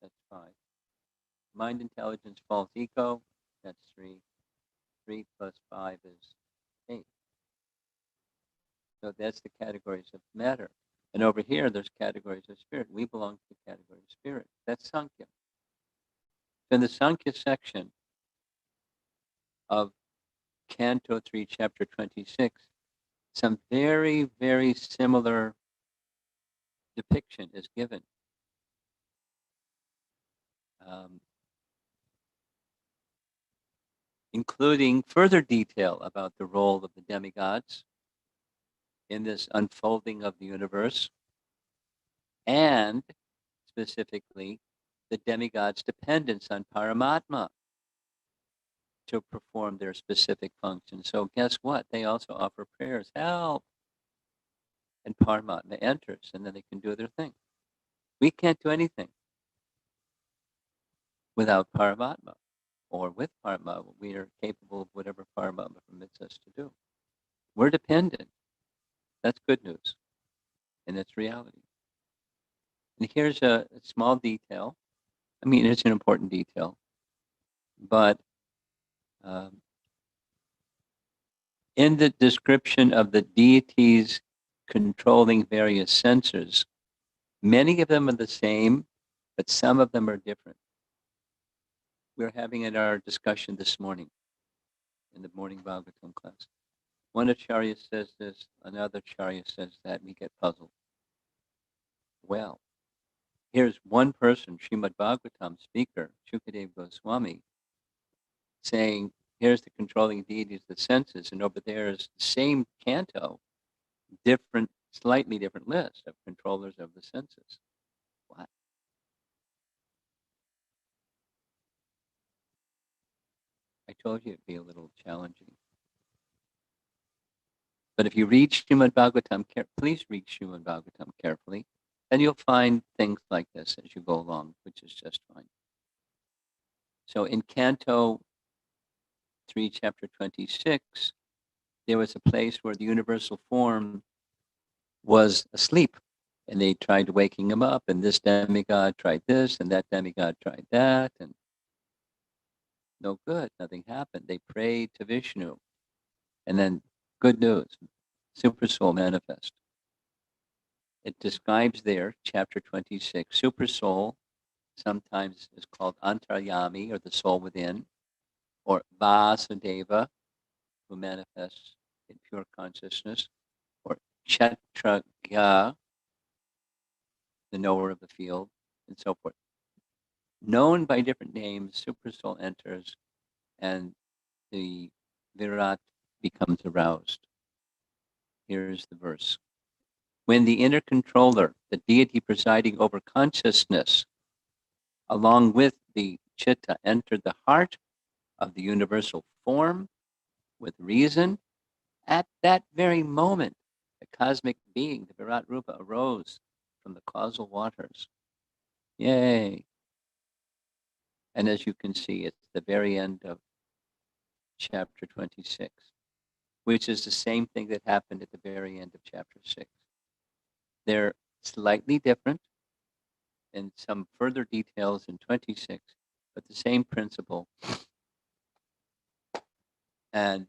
That's 5. Mind, intelligence, false ego. That's 3. 3 plus 5 is 8. So that's the categories of matter. And over here, there's categories of spirit. We belong to the category of spirit. That's Sankhya. So in the Sankhya section of Canto 3, Chapter 26, some very, very similar depiction is given. Including further detail about the role of the demigods in this unfolding of the universe, and specifically the demigods' dependence on Paramatma to perform their specific function. So guess what? They also offer prayers, help, and Paramatma enters, and then they can do their thing. We can't do anything without Paramatma, or with Paramatma. We are capable of whatever Paramatma permits us to do. We're dependent. That's good news, and it's reality. And here's a small detail. I mean, it's an important detail, but In the description of the deities controlling various senses, many of them are the same, but some of them are different. We're having in our discussion this morning, in the morning Bhagavatam class. One acharya says this, another acharya says that, we get puzzled. Well, here's one person, Srimad Bhagavatam speaker, Shukadeva Goswami, saying, here's the controlling deities of the senses, and over there is the same canto, different, slightly different list of controllers of the senses. What? I told you it'd be a little challenging. But if you read Srimad Bhagavatam, please read Srimad Bhagavatam carefully, and you'll find things like this as you go along, which is just fine. So in Canto 3, Chapter 26, there was a place where the universal form was asleep, and they tried waking him up, and this demigod tried this, and that demigod tried that, and no good, nothing happened. They prayed to Vishnu, and then good news, Super Soul manifest. It describes there, chapter 26, Super Soul sometimes is called Antaryami, or the soul within, or Vasudeva, who manifests in pure consciousness, or Kshetragya, the knower of the field, and so forth. Known by different names, Super Soul enters, and the Virat becomes aroused. Here's the verse. When the inner controller, the deity presiding over consciousness, along with the chitta, entered the heart of the universal form with reason, at that very moment, the cosmic being, the Virat Rupa, arose from the causal waters. Yay! And as you can see, it's the very end of chapter 26, which is the same thing that happened at the very end of chapter 6. They're slightly different in some further details in 26, but the same principle. And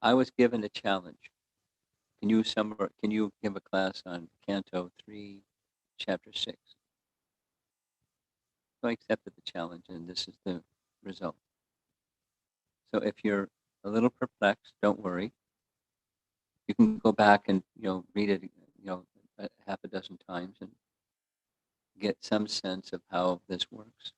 I was given a challenge. Can you give a class on Canto 3, Chapter 6? So I accepted the challenge, and this is the result. So if you're a little perplexed, don't worry. You can go back and read it a half a dozen times and get some sense of how this works.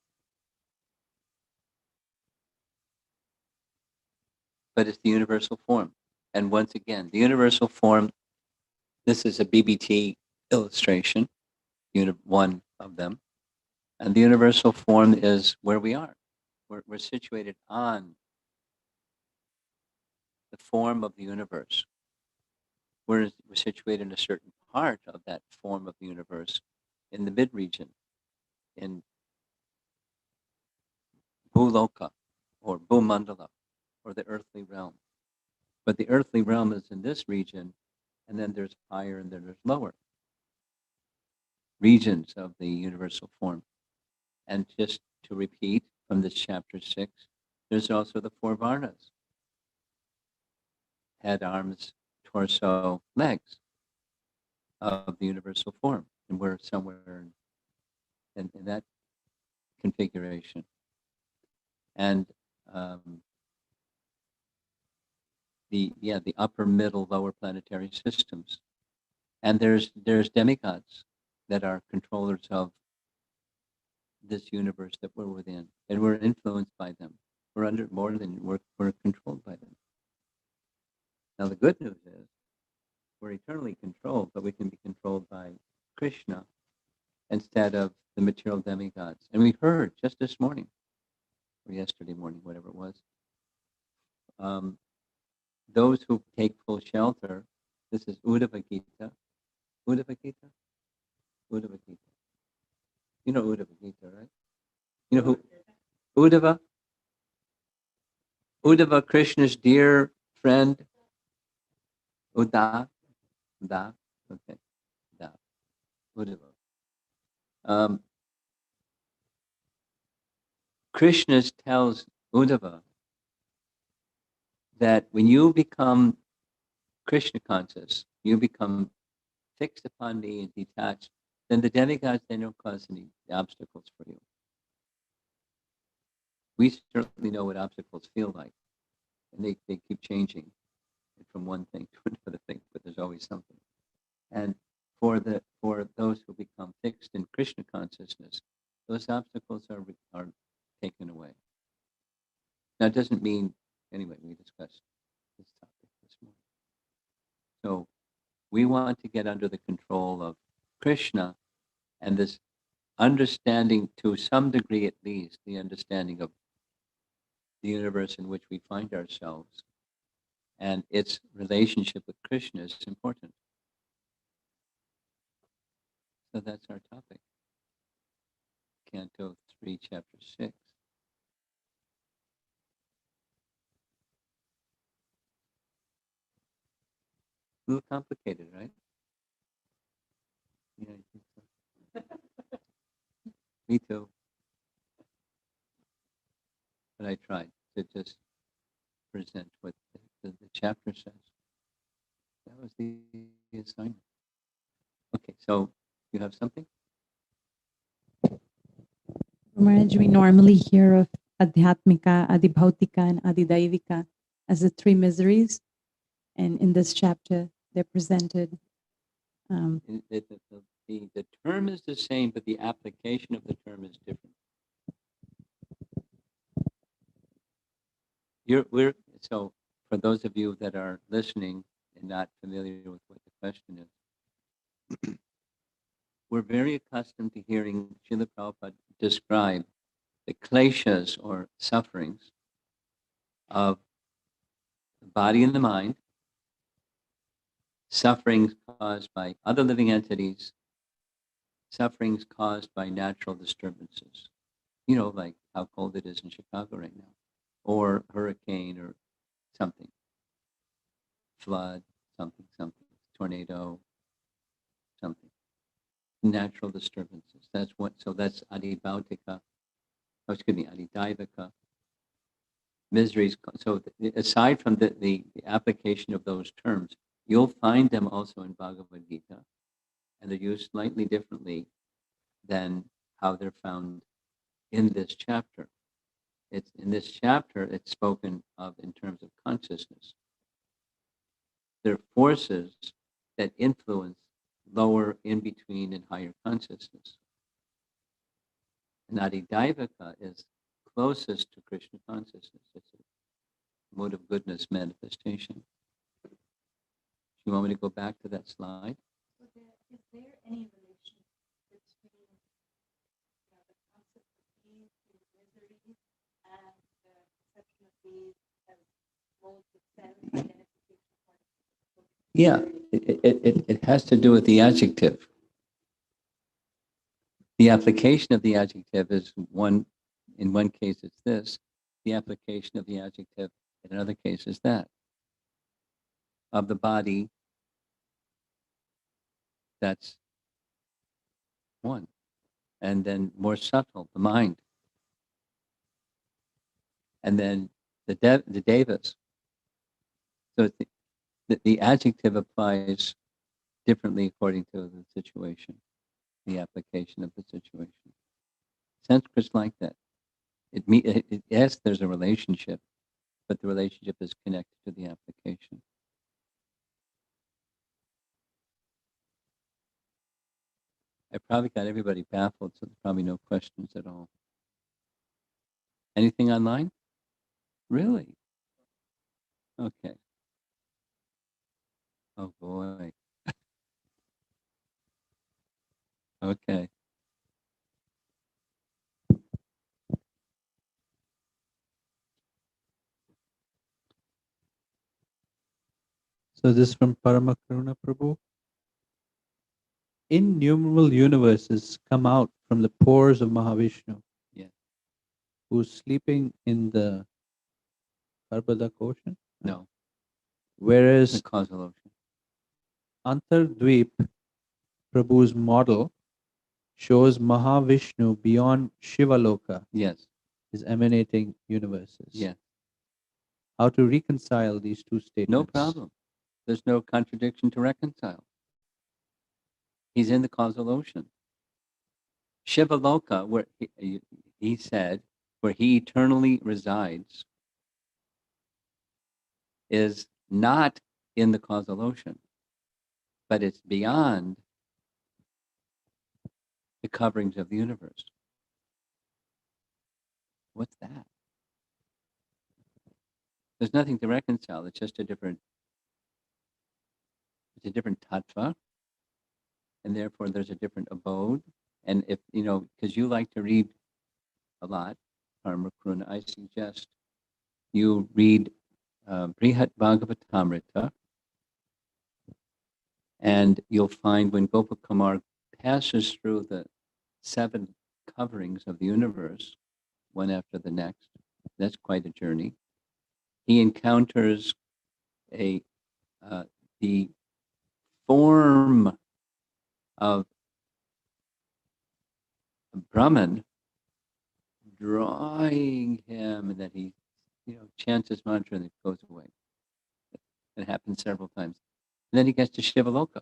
But it's the universal form. And once again, the universal form, this is a BBT illustration, one of them. And the universal form is where we are. We're situated on the form of the universe. We're situated in a certain part of that form of the universe in the mid-region, in Bhuloka, or Bhumandala, or the earthly realm. But the earthly realm is in this region, and then there's higher and then there's lower regions of the universal form. And just to repeat from this chapter 6, there's also the 4 varnas: head, arms, torso, legs of the universal form. And we're somewhere in that configuration. And the upper, middle, lower planetary systems. And there's demigods that are controllers of this universe that we're within, and we're influenced by them. We're controlled by them. Now the good news is we're eternally controlled, but we can be controlled by Krishna instead of the material demigods. And we heard just this morning, or yesterday morning, whatever it was, those who take full shelter. This is Uddhava Gita. Uddhava Gita? Uddhava Gita. You know Uddhava Gita, right? You know who? Uddhava? Uddhava, Krishna's dear friend. Uddhava. Uddhava. Okay. Uddhava. Uddhava. Krishna tells Uddhava that when you become Krishna conscious, you become fixed upon me and detached, then the demigods, they don't cause any obstacles for you. We certainly know what obstacles feel like, and they keep changing from one thing to another thing, but there's always something. And for those who become fixed in Krishna consciousness, those obstacles are taken away. Now, it doesn't mean, anyway, we discussed this topic this morning. So we want to get under the control of Krishna and this understanding, to some degree at least, the understanding of the universe in which we find ourselves and its relationship with Krishna is important. So that's our topic. Canto 3, Chapter 6. A little complicated, right? Yeah, I think so. Me too. But I tried to just present what the chapter says. That was the assignment. Okay, so you have something? Maharaj, we normally hear of Adhyatmika, Adibhautika, and Adidaivika as the three miseries. And in this chapter, they're presented. The term is the same, but the application of the term is different. So for those of you that are listening and not familiar with what the question is, we're very accustomed to hearing Srila Prabhupada describe the kleshas or sufferings of the body and the mind, sufferings caused by other living entities, sufferings caused by natural disturbances. You know, like how cold it is in Chicago right now, or hurricane or something, flood, something, tornado, something. Natural disturbances. That's what. So that's adibhautika. Oh, excuse me, adidaivika. Miseries. So aside from the application of those terms, you'll find them also in Bhagavad Gita, and they're used slightly differently than how they're found in this chapter. It's in this chapter. It's spoken of in terms of consciousness. There are forces that influence lower, in between, and higher consciousness. And Adidaivaka is closest to Krishna consciousness. It's a mode of goodness manifestation. You want me to go back to that slide? So is there any relation between the concept of these miseries and the perception of these as modes of self-identification? Yeah, it has to do with the adjective. The application of the adjective is one, in one case it's this, the application of the adjective in another case is that. Of the body, that's one. And then more subtle, the mind. And then the devas. So the adjective applies differently according to the situation, the application of the situation. Sanskrit's like that. Yes, there's a relationship, but the relationship is connected to the application. I probably got everybody baffled, so there's probably no questions at all. Anything online? Really? Okay. Oh boy. Okay. So this is from Paramakaruna Prabhu. Innumerable universes come out from the pores of Mahavishnu, Yeah. who's sleeping in the Karbadak ocean. No. The Whereas causal ocean. Antardvip Prabhu's model shows Mahavishnu beyond Shivaloka Yes. is emanating universes. Yeah. how to reconcile these two statements. No problem. There's no contradiction to reconcile. He's in the causal ocean. Shiva Loka, where he said, where he eternally resides, is not in the causal ocean, but it's beyond the coverings of the universe. What's that? There's nothing to reconcile. It's just a different tattva, and therefore there's a different abode. And if, because you like to read a lot, Karma Karuna, I suggest you read Brihat Bhagavatamrita, and you'll find when Gopakumar passes through the 7 coverings of the universe, one after the next, that's quite a journey. He encounters the form of Brahman drawing him, and that he, chants his mantra and it goes away. It happens several times. And then he gets to Shivaloka.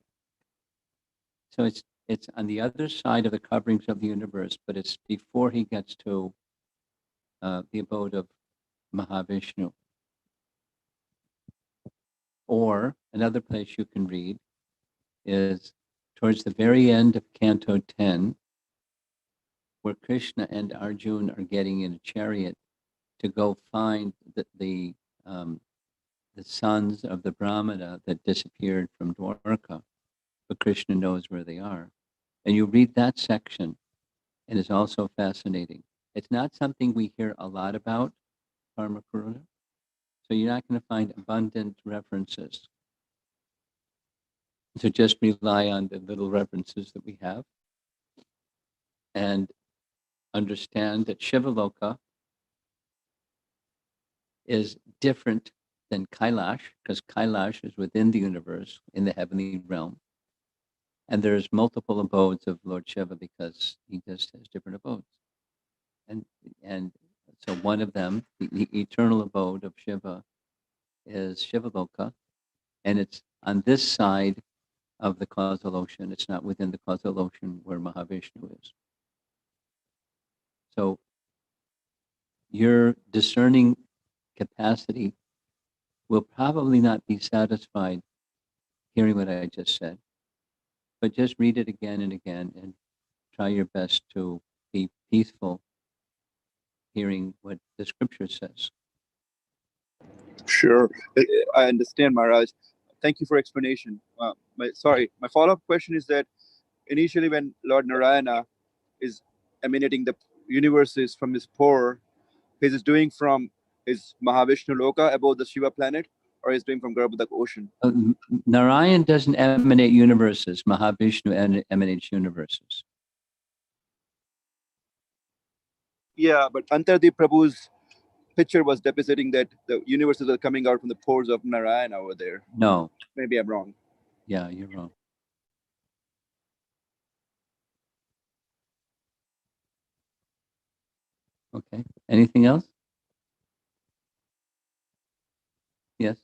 So it's on the other side of the coverings of the universe, but it's before he gets to the abode of Mahavishnu. Or another place you can read is towards the very end of Canto 10, where Krishna and Arjuna are getting in a chariot to go find the sons of the Brahmana that disappeared from Dwarka, but Krishna knows where they are. And you read that section, and it's also fascinating. It's not something we hear a lot about, Karma Karuna, so you're not going to find abundant references. So just rely on the little references that we have and understand that Shivaloka is different than Kailash, because Kailash is within the universe in the heavenly realm. And there's multiple abodes of Lord Shiva because he just has different abodes. And so one of them, the eternal abode of Shiva, is Shivaloka, and it's on this side of the causal ocean. It's not within the causal ocean where Mahavishnu is. So your discerning capacity will probably not be satisfied hearing what I just said, but just read it again and again and try your best to be peaceful hearing what the scripture says. Sure. I understand, Maharaj. Thank you for explanation. My follow-up question is that initially when Lord Narayana is emanating the universes from his pore, he's doing from his Mahavishnu Loka above the Shiva planet, or he's doing from Garbhodak ocean? Narayan doesn't emanate universes. Mahavishnu emanates universes. Yeah, but Antardeep Prabhu's picture was depositing that the universes are coming out from the pores of Narayana over there. No. Maybe I'm wrong. Yeah, you're wrong. Okay. Anything else? Yes.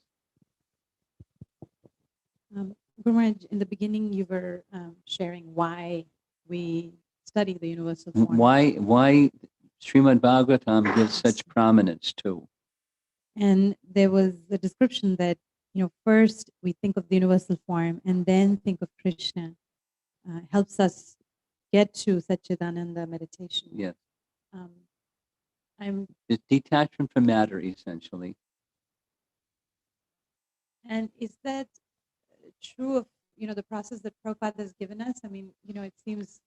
Guru Maharaj, in the beginning, you were sharing why we study the universal form. Why Srimad Bhagavatam gives such prominence to? And there was a description that, first we think of the universal form and then think of Krishna. Helps us get to Satchidananda meditation. Yes. It's detachment from matter, essentially. And is that true of the process that Prabhupada has given us? I mean, it seems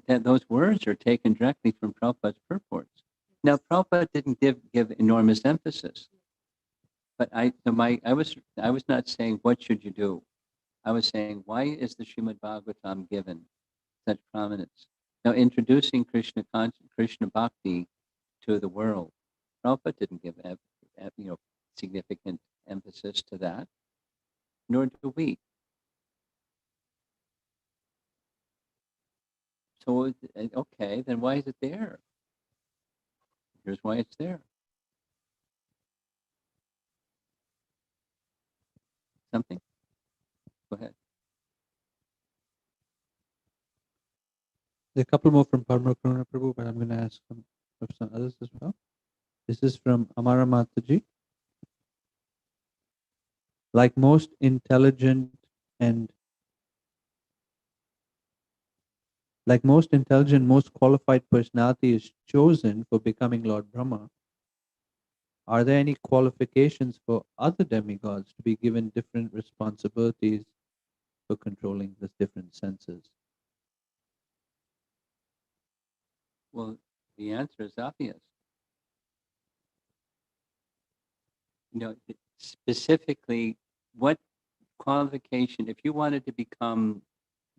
those words are taken directly from Prabhupada's purports. Now, Prabhupada didn't give enormous emphasis, but I was not saying what should you do. I was saying, why is the Srimad Bhagavatam given such prominence? Now, introducing Krishna Bhakti to the world, Prabhupada didn't give significant emphasis to that, nor do we. So, okay, then why is it there? Here's why it's there. something? Go ahead. There are a couple more from Parma Karuna Prabhu, but I'm going to ask some of some others as well. This is from Amara Mataji. Like most intelligent and most qualified personality is chosen for becoming Lord Brahma. Are there any qualifications for other demigods to be given different responsibilities for controlling the different senses? Well, the answer is obvious. Specifically, what qualification, if you wanted to become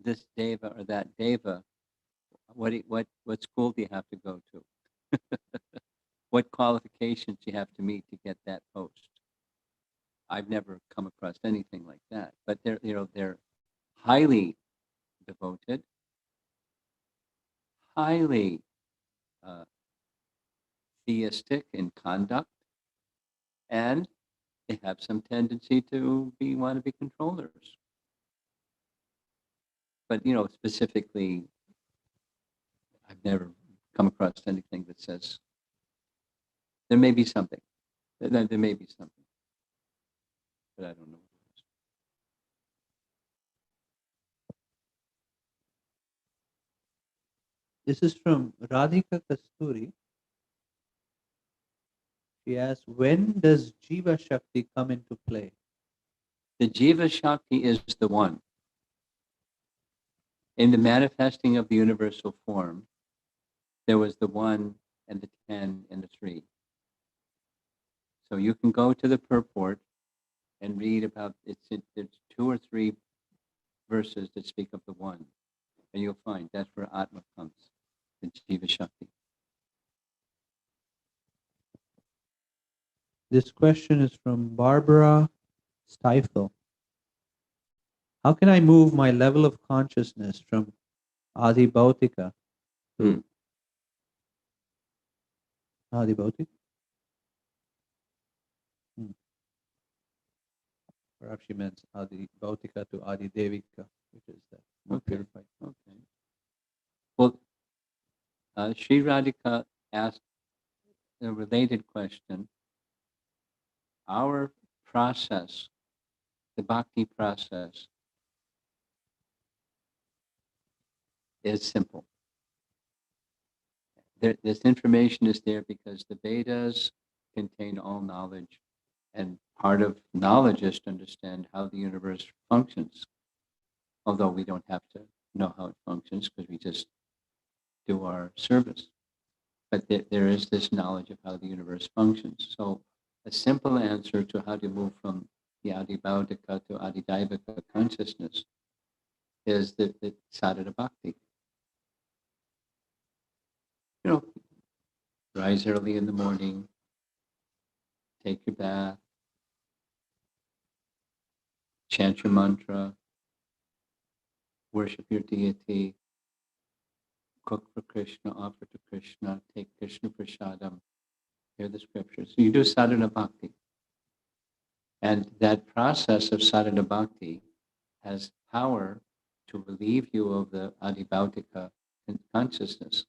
this deva or that deva, what school do you have to go to? What qualifications do you have to meet to get that post? I've never come across anything like that, but they're highly devoted, highly theistic in conduct, and they have some tendency to want to be controllers. But specifically, I've never come across anything that says there may be something. There may be something, but I don't know. This is from Radhika Kasturi. She asks, when does Jiva Shakti come into play? The Jiva Shakti is the one. In the manifesting of the universal form, there was the 1 and the 10 and the 3. So you can go to the purport and read about there's 2 or 3 verses that speak of the 1, and you'll find that's where Atma comes, the Jiva Shakti. This question is from Barbara Stifel. How can I move my level of consciousness from Adi Bhautika to Adi Bhautika? Perhaps she meant Adi Bhautika to Adi Devika, which is the more purified. Okay. Well, Sri Radhika asked a related question. Our process, the bhakti process, is simple. This information is there because the Vedas contain all knowledge, and part of knowledge is to understand how the universe functions. Although we don't have to know how it functions because we just do our service. But there is this knowledge of how the universe functions. So a simple answer to how to move from the Adi Bhautika to Adi Daivika consciousness is the sadhana bhakti. Rise early in the morning, take your bath, chant your mantra, worship your deity, cook for Krishna, offer to Krishna, take Krishna prasadam, hear the scriptures. So you do sadhana bhakti. And that process of sadhana bhakti has power to relieve you of the adibhautika consciousness,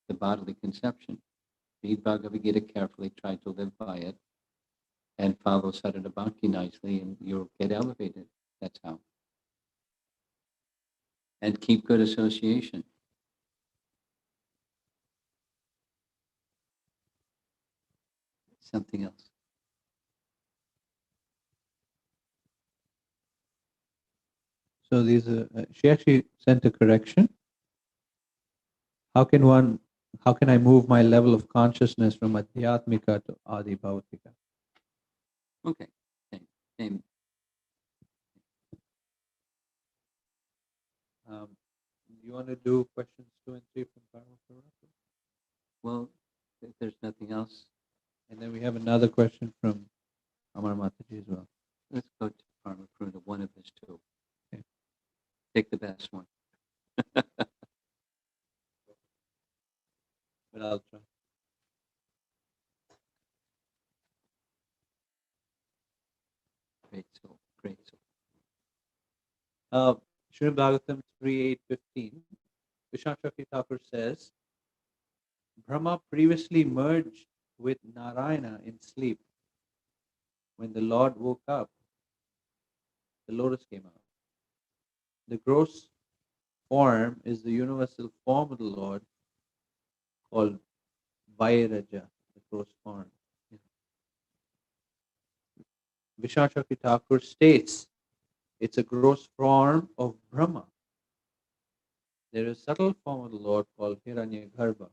the bodily conception. Read Bhagavad Gita carefully, try to live by it, and follow sadhana bhakti nicely, and you'll get elevated. That's how. And keep good association. Something else. So these she actually sent a correction. How can I move my level of consciousness from Adhyatmika to Adi Bhautika? Okay, same. You want to do questions 2 and 3 from Parma Karuna? Well, if there's nothing else, And then we have another question from Amar Mataji as well. let's go to Parma Karuna, one of his 2. Okay. Pick the best one. But I'll try. Great soul, great soul. Srimad Bhagavatam 3.8.15, Vishwanath Chakravarti Thakur says, Brahma previously merged with Narayana in sleep. When the Lord woke up, the lotus came out. The gross form is the universal form of the Lord called Vairaja, the gross form. Vishwanath Chakravarti Thakur states it's a gross form of Brahma. There is a subtle form of the Lord called Hiranyagarbha.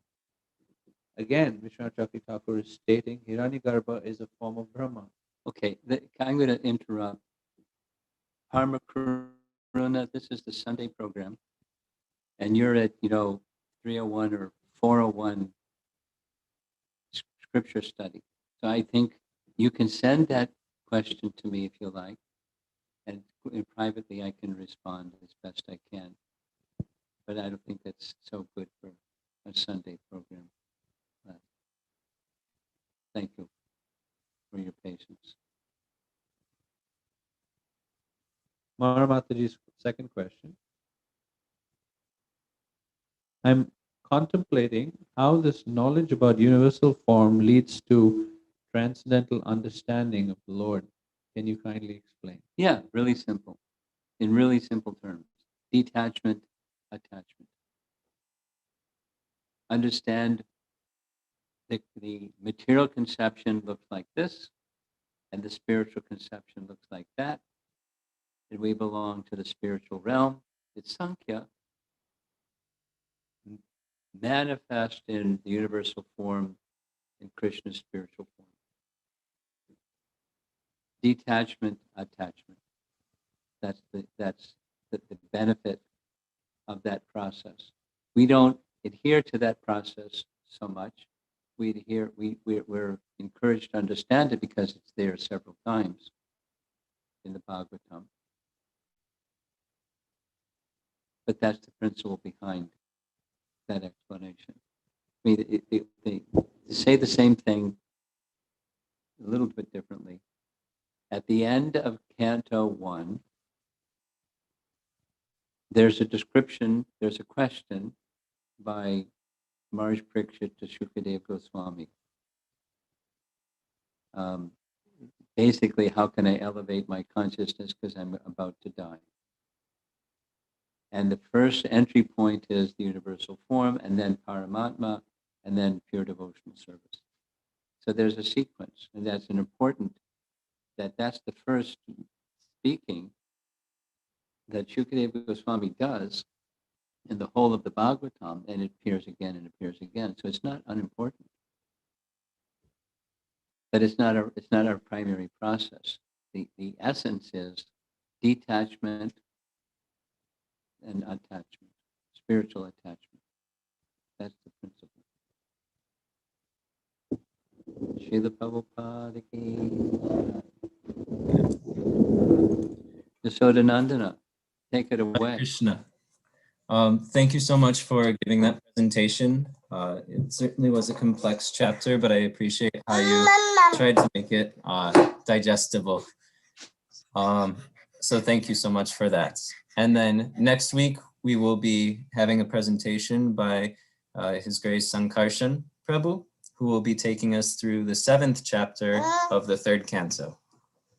Again, Vishwanath Chakravarti Thakur is stating Hiranyagarbha is a form of Brahma. Okay, I'm going to interrupt. Parma Karuna, this is the Sunday program, and you're at 301 or 401 scripture study. So I think you can send that question to me if you like, and privately I can respond as best I can. But I don't think that's so good for a Sunday program. Thank you for your patience. Mahamataji's second question. I'm contemplating how this knowledge about universal form leads to transcendental understanding of the Lord. Can you kindly explain? Yeah, really simple. In really simple terms. Detachment, attachment. Understand the material conception looks like this, and the spiritual conception looks like that. And we belong to the spiritual realm. It's Sankhya, manifest in the universal form, in Krishna's spiritual form. Detachment, attachment. That's the benefit of that process. We don't adhere to that process so much. We're encouraged to understand it because it's there several times in the Bhagavatam. But that's the principle behind that explanation. I mean, they say the same thing a little bit differently. At the end of Canto 1, there's a description, there's a question by Maharaj Parikshit to Shukadeva Goswami. Basically, how can I elevate my consciousness because I'm about to die? And the first entry point is the universal form, and then Paramatma, and then pure devotional service. So there's a sequence, and that's an important, that's the first speaking that Shukadeva Goswami does in the whole of the Bhagavatam, and it appears again and appears again. So it's not unimportant. But it's not our primary process. The essence is detachment and attachment, spiritual attachment. That's the principle. Srila Prabhupada ki. Yashodanandana, take it away. Krishna. Thank you so much for giving that presentation. It certainly was a complex chapter, but I appreciate how you tried to make it digestible. So thank you so much for that. And then next week, we will be having a presentation by His Grace Sankarshan Prabhu, who will be taking us through the 7th chapter of the 3rd canto.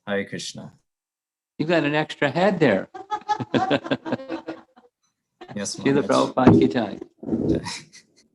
Hare Krishna. You got an extra head there. Yes, Srila Maharaj. Prabhupada ki jai.